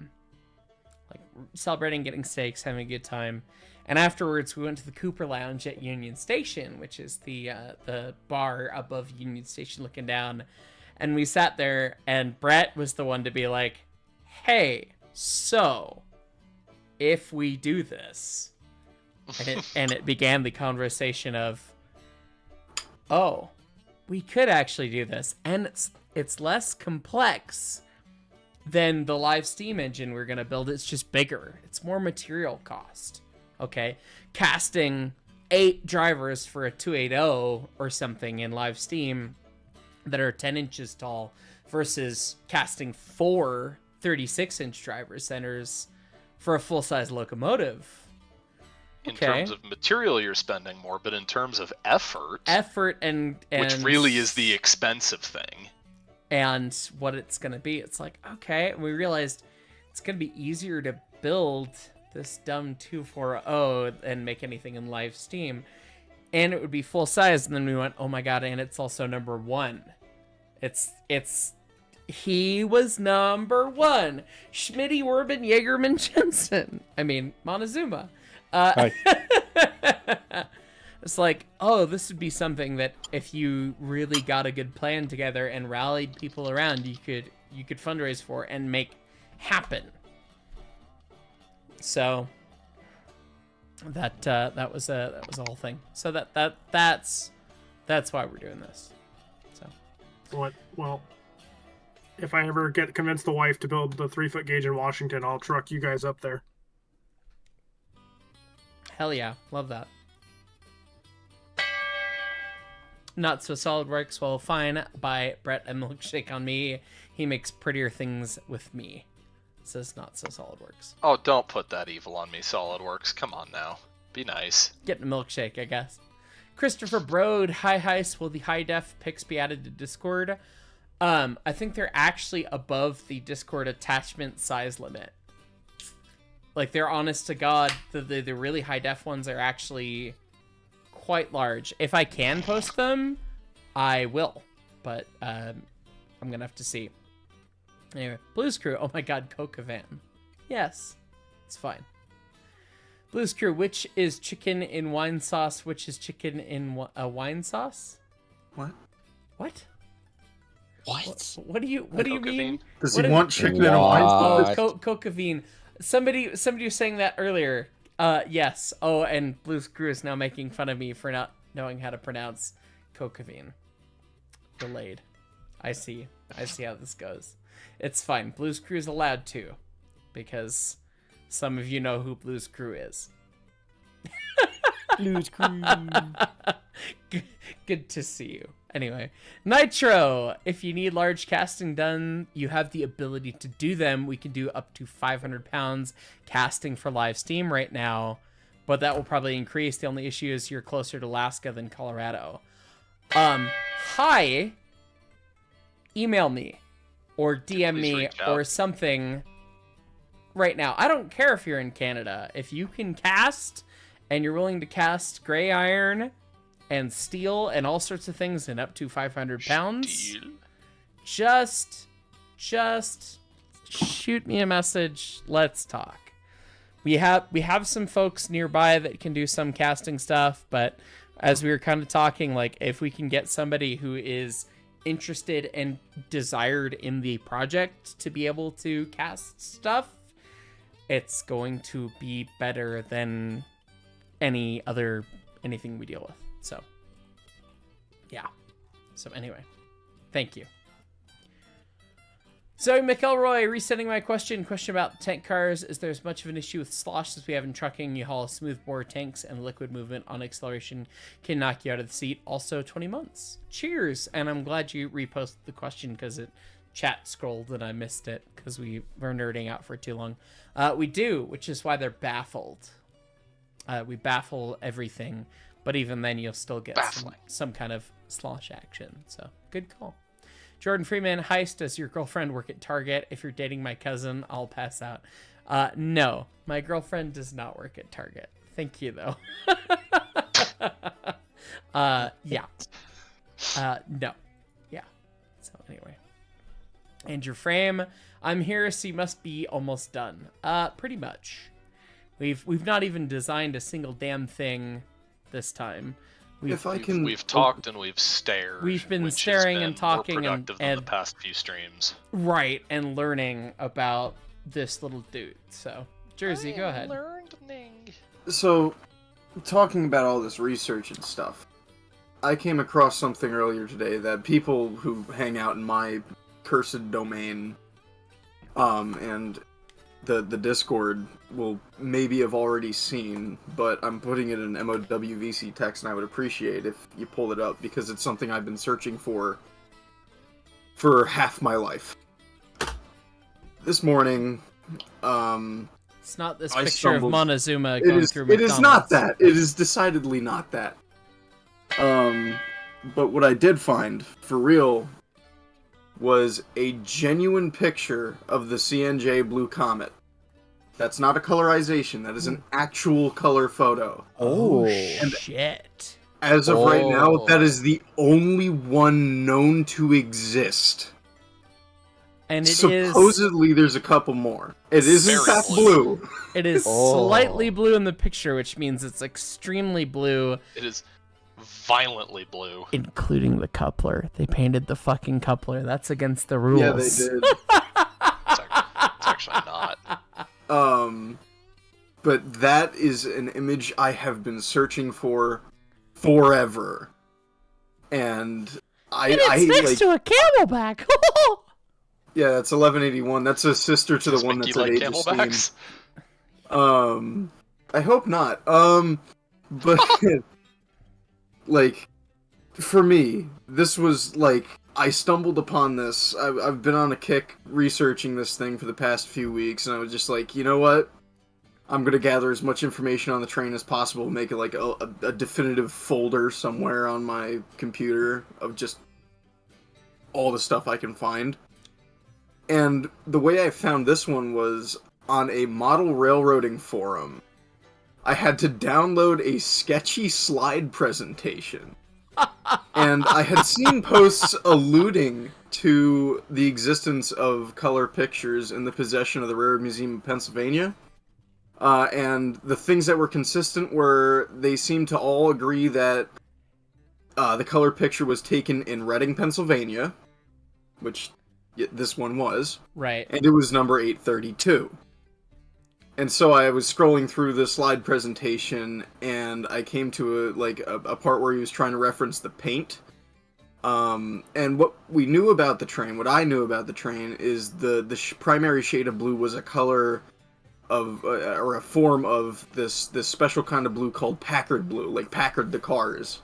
celebrating getting steaks, having a good time. And afterwards, we went to the Cooper Lounge at Union Station, which is the bar above Union Station looking down. And we sat there, and Brett was the one to be like, hey, so, if we do this... And it began the conversation of, oh, we could actually do this. And it's less complex then the live steam engine we're going to build, it's just bigger. It's more material cost. Okay. Casting 8 drivers for a 280 or something in live steam that are 10 inches tall versus casting 4 36-inch driver centers for a full-size locomotive. In terms of material, you're spending more, but in terms of effort and which really is the expensive thing, and what it's going to be, it's like, okay, and we realized it's going to be easier to build this dumb 240 and make anything in live steam, and it would be full size. And then we went, oh my god, and it's also number 1. He was number 1. Schmitty, Orban, Jaegerman, Jensen. I mean, Montezuma. It's like, oh, this would be something that if you really got a good plan together and rallied people around, you could fundraise for and make happen. So that was a whole thing. So that's why we're doing this. So What? Well, if I ever convince the wife to build the 3-foot gauge in Washington, I'll truck you guys up there. hell yeah, love that. Not So Solid Works, well, fine, by Brett and Milkshake on me. He makes prettier things with me. Says Not So Solid Works. Oh, don't put that evil on me, SolidWorks. Come on now. Be nice. Getting a milkshake, I guess. Christopher Broad, hi heist. Will the high def pics be added to Discord? I think they're actually above the Discord attachment size limit. Like, they're honest to God, the really high def ones are actually quite large. If I can post them, I will. But I'm gonna have to see. Anyway, Blues Crew. Oh my god, Coca Van. Yes, it's fine. Blues Crew, which is chicken in wine sauce? Which is chicken in a wine sauce? What? What? What? What do you mean? Does he want chicken in a wine sauce? Coca Van. Somebody was saying that earlier. Yes. Oh, and Blues Crew is now making fun of me for not knowing how to pronounce Coca Van. Delayed. I see how this goes. It's fine. Blues Crew is allowed to, because some of you know who Blues Crew is. Blues Crew. Good to see you. Anyway, Nitro, if you need large casting done, you have the ability to do them. We can do up to 500 pounds casting for live steam right now, but that will probably increase. The only issue is you're closer to Alaska than Colorado. Hi, email me or DM me or something right now. I don't care if you're in Canada. If you can cast and you're willing to cast gray iron and steel and all sorts of things in up to 500 pounds, just shoot me a message. Let's talk. We have some folks nearby that can do some casting stuff, but as we were kind of talking, like, if we can get somebody who is interested and desired in the project to be able to cast stuff, it's going to be better than anything we deal with. So yeah. So anyway, thank you. Zoe McElroy, resetting my question about tank cars. Is there as much of an issue with slosh as we have in trucking? You haul smooth bore tanks and liquid movement on acceleration can knock you out of the seat. Also 20 months. Cheers. And I'm glad you reposted the question because it chat scrolled and I missed it because we were nerding out for too long. We do, which is why they're baffled. We baffle everything, but even then you'll still get some kind of slosh action. So good call. Jordan Freeman, heist, does your girlfriend work at Target? If you're dating my cousin, I'll pass out. No, my girlfriend does not work at Target. Thank you, though. Yeah. No. Yeah. So anyway. Andrew Frame, I'm here, so you must be almost done. Pretty much. We've not even designed a single damn thing this time. We've talked and we've stared. We've been staring and talking more productive than the past few streams. Right, and learning about this little dude. So, Jersey, go ahead. So, talking about all this research and stuff, I came across something earlier today that people who hang out in my cursed domain And the Discord will maybe have already seen, but I'm putting it in MOWVC text, and I would appreciate if you pulled it up, because it's something I've been searching for half my life. This morning, It's not this I picture stumbled- of Montezuma going through It McDonald's. is not that. It is decidedly not that. But what I did find, for real, was a genuine picture of the CNJ Blue Comet. That's not a colorization. That is an actual color photo. Oh, And shit. as of right now, that is the only one known to exist. And it Supposedly, there's a couple more. It is in Very fact blue. blue. It is slightly blue in the picture, which means it's extremely blue. It is violently blue. Including the coupler. They painted the fucking coupler. That's against the rules. Yeah, they did. It's actually not. But that is an image I have been searching for forever. And it's next to a camelback. Yeah, that's 1181. That's a sister to the Does one Mickey that's at like Age of camelbacks? Steam. I hope not. But like, for me, this was like, I stumbled upon this. I've been on a kick researching this thing for the past few weeks, and I was just like, you know what? I'm gonna gather as much information on the train as possible, make it like a definitive folder somewhere on my computer of just all the stuff I can find. And the way I found this one was on a model railroading forum. I had to download a sketchy slide presentation. And I had seen posts alluding to the existence of color pictures in the possession of the Railroad Museum of Pennsylvania. And the things that were consistent were they seemed to all agree that the color picture was taken in Reading, Pennsylvania, which this one was. Right. And it was number 832. And so I was scrolling through the slide presentation, and I came to a part where he was trying to reference the paint. And what we knew about the train, what I knew about the train, is the primary shade of blue was a color of, or a form of this special kind of blue called Packard blue, like Packard the cars.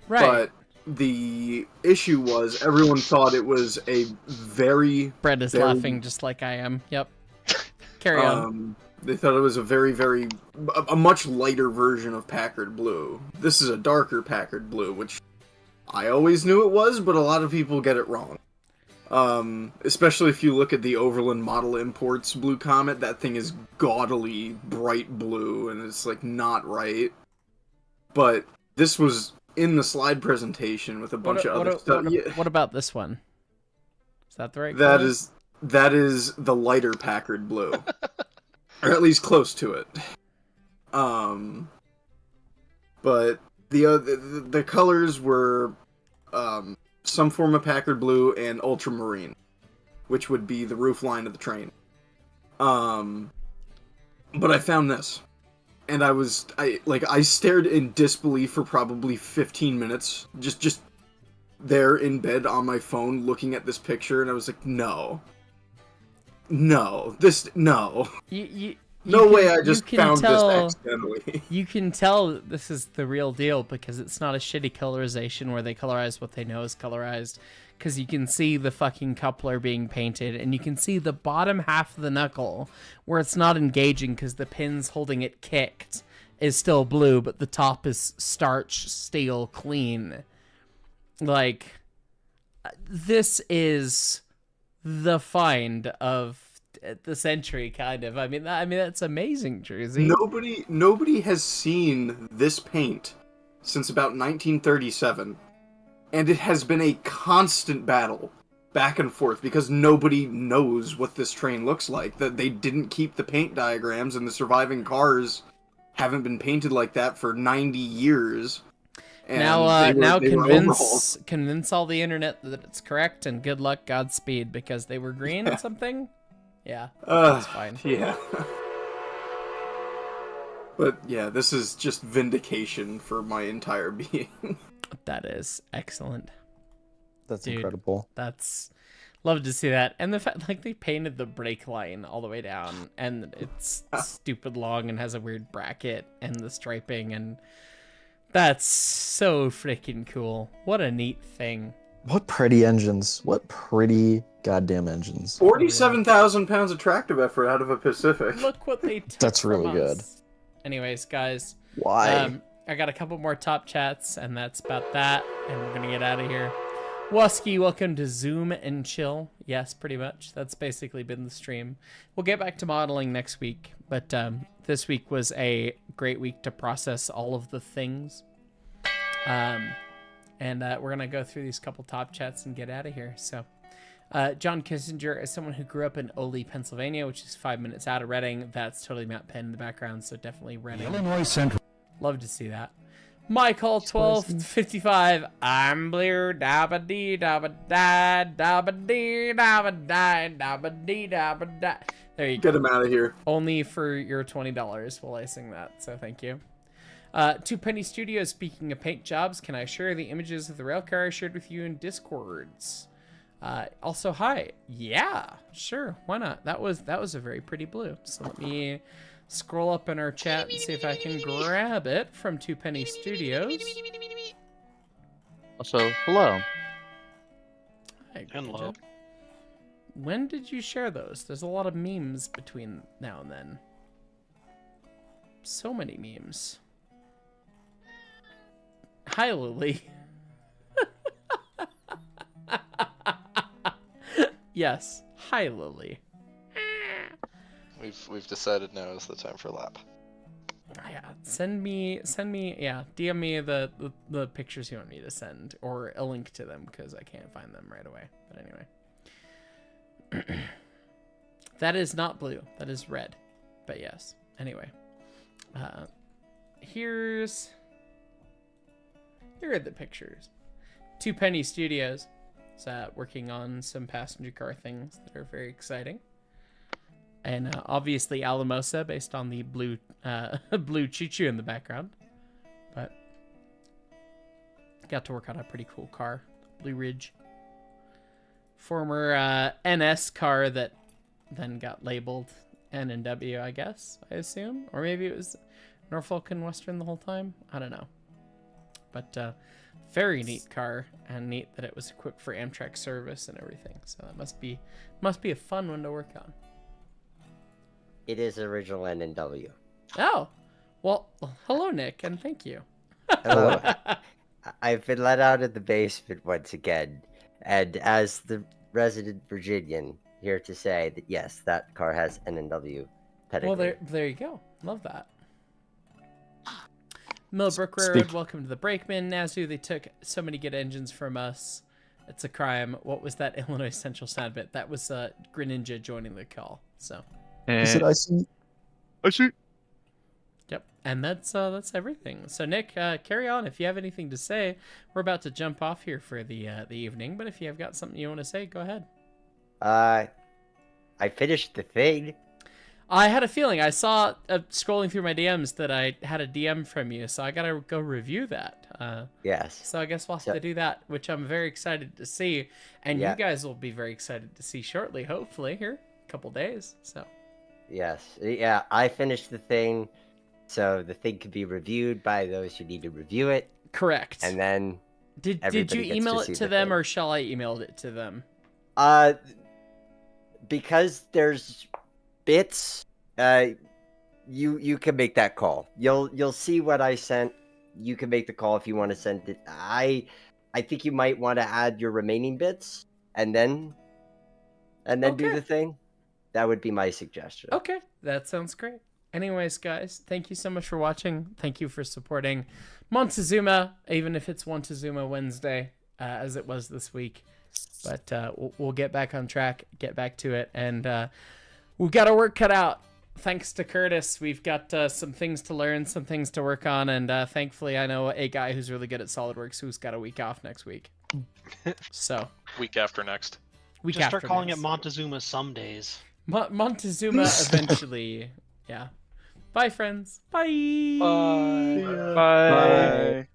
Right. But the issue was everyone thought it was a very... Brett is laughing just like I am. Yep. Carry on. They thought it was a much lighter version of Packard blue. This is a darker Packard blue, which I always knew it was, but a lot of people get it wrong. Especially if you look at the Overland Model Imports Blue Comet, that thing is gaudily bright blue, and it's like not right. But this was in the slide presentation with a bunch of other stuff. What about this one? Is that the right That color? that is the lighter Packard blue. Or at least close to it. But the colors were some form of Packard blue and ultramarine, which would be the roof line of the train. But I found this, and I stared in disbelief for probably 15 minutes, just there in bed on my phone looking at this picture, and I was like, no. No. No way I just found this accidentally. You can tell this is the real deal because it's not a shitty colorization where they colorize what they know is colorized. Because you can see the fucking coupler being painted, and you can see the bottom half of the knuckle where it's not engaging because the pins holding it kicked is still blue, but the top is starch, steel, clean. Like, this is the find of the century, kind of. I mean, that's amazing, Jersey. Nobody has seen this paint since about 1937, and it has been a constant battle back and forth because nobody knows what this train looks like. That they didn't keep the paint diagrams, and the surviving cars haven't been painted like that for 90 years. And now they were convince all the internet that it's correct, and good luck, Godspeed, because they were green or something. Yeah, that's fine. Yeah. But yeah, this is just vindication for my entire being. That is excellent. That's Dude, incredible. That's Love to see that. And the fact, like, they painted the brake line all the way down, and it's stupid long and has a weird bracket and the striping, and that's so freaking cool. What a neat thing. What pretty engines. What pretty goddamn engines. 47,000 pounds of tractive effort out of a Pacific. Look what they took That's really from good. us. Anyways, guys. Why? I got a couple more top chats, and that's about that, and we're gonna get out of here. Wusky, welcome to Zoom and Chill. Yes, pretty much. That's basically been the stream. We'll get back to modeling next week, but this week was a great week to process all of the things. And we're going to go through these couple top chats and get out of here. So, John Kissinger, as someone who grew up in Ole, Pennsylvania, which is 5 minutes out of Reading, that's totally Matt Penn in the background, so definitely Reading. Illinois Central. Love to see that. Michael 1255. I'm blue. Dabba dee dabba da dabba dee dabba da dabba dee dabba da. There you go. Get him out of here. Only for your $20 while I sing that. So thank you. Two Penny Studios. Speaking of paint jobs, can I share the images of the railcar I shared with you in Discords? Also, hi. Yeah, sure. Why not? That was a very pretty blue. So let me scroll up in our chat and see if I can grab it from Two Penny Studios. Also, hello. Hi, Hello. when did you share those? There's a lot of memes between now and then. So many memes. Hi, Lily. Yes. Hi, Lily. We've decided now is the time for lap. Yeah, send me, yeah, DM me the pictures you want me to send, or a link to them, because I can't find them right away. But anyway. That is not blue. That is red. But yes. Anyway. Here are the pictures. Two Penny Studios is working on some passenger car things that are very exciting. And obviously Alamosa, based on the blue blue choo-choo in the background. But got to work on a pretty cool car, Blue Ridge. Former NS car that then got labeled N&W, I guess, I assume. Or maybe it was Norfolk and Western the whole time. I don't know. But very neat car, and neat that it was equipped for Amtrak service and everything. So that must be a fun one to work on. It is original N&W. Oh, well, hello, Nick, and thank you. Hello. I've been let out of the basement once again, and as the resident Virginian, here to say that yes, that car has N&W pedigree. Well, there you go. Love that. Millbrook Railroad, welcome to the Brakeman. Nazu, they took so many good engines from us. It's a crime. What was that Illinois Central sound bit? That was Greninja joining the call. So. Is it I see. Yep, and that's everything. So Nick, carry on if you have anything to say. We're about to jump off here for the evening, but if you have got something you want to say, go ahead. I finished the thing. I had a feeling. I saw scrolling through my DMs that I had a DM from you, so I gotta go review that. Yes. So I guess we'll have to do that, which I'm very excited to see, and you guys will be very excited to see shortly, hopefully here, a couple days. So. Yes. Yeah, I finished the thing, so the thing could be reviewed by those who need to review it. Correct. And then did you email it to them, or shall I email it to them? Because there's bits, you can make that call. You'll see what I sent. You can make the call if you want to send it. I think you might want to add your remaining bits and then do the thing. That would be my suggestion. Okay, that sounds great. Anyways, guys, thank you so much for watching. Thank you for supporting Montezuma, even if it's Wantezuma Wednesday, as it was this week. But we'll get back on track, get back to it, and we've got our work cut out. Thanks to Curtis, we've got some things to learn, some things to work on, and thankfully I know a guy who's really good at SolidWorks who's got a week off next week. So week after next. Just start calling it Montezuma some days. Montezuma eventually. Yeah. Bye, friends. Bye. Bye. Bye.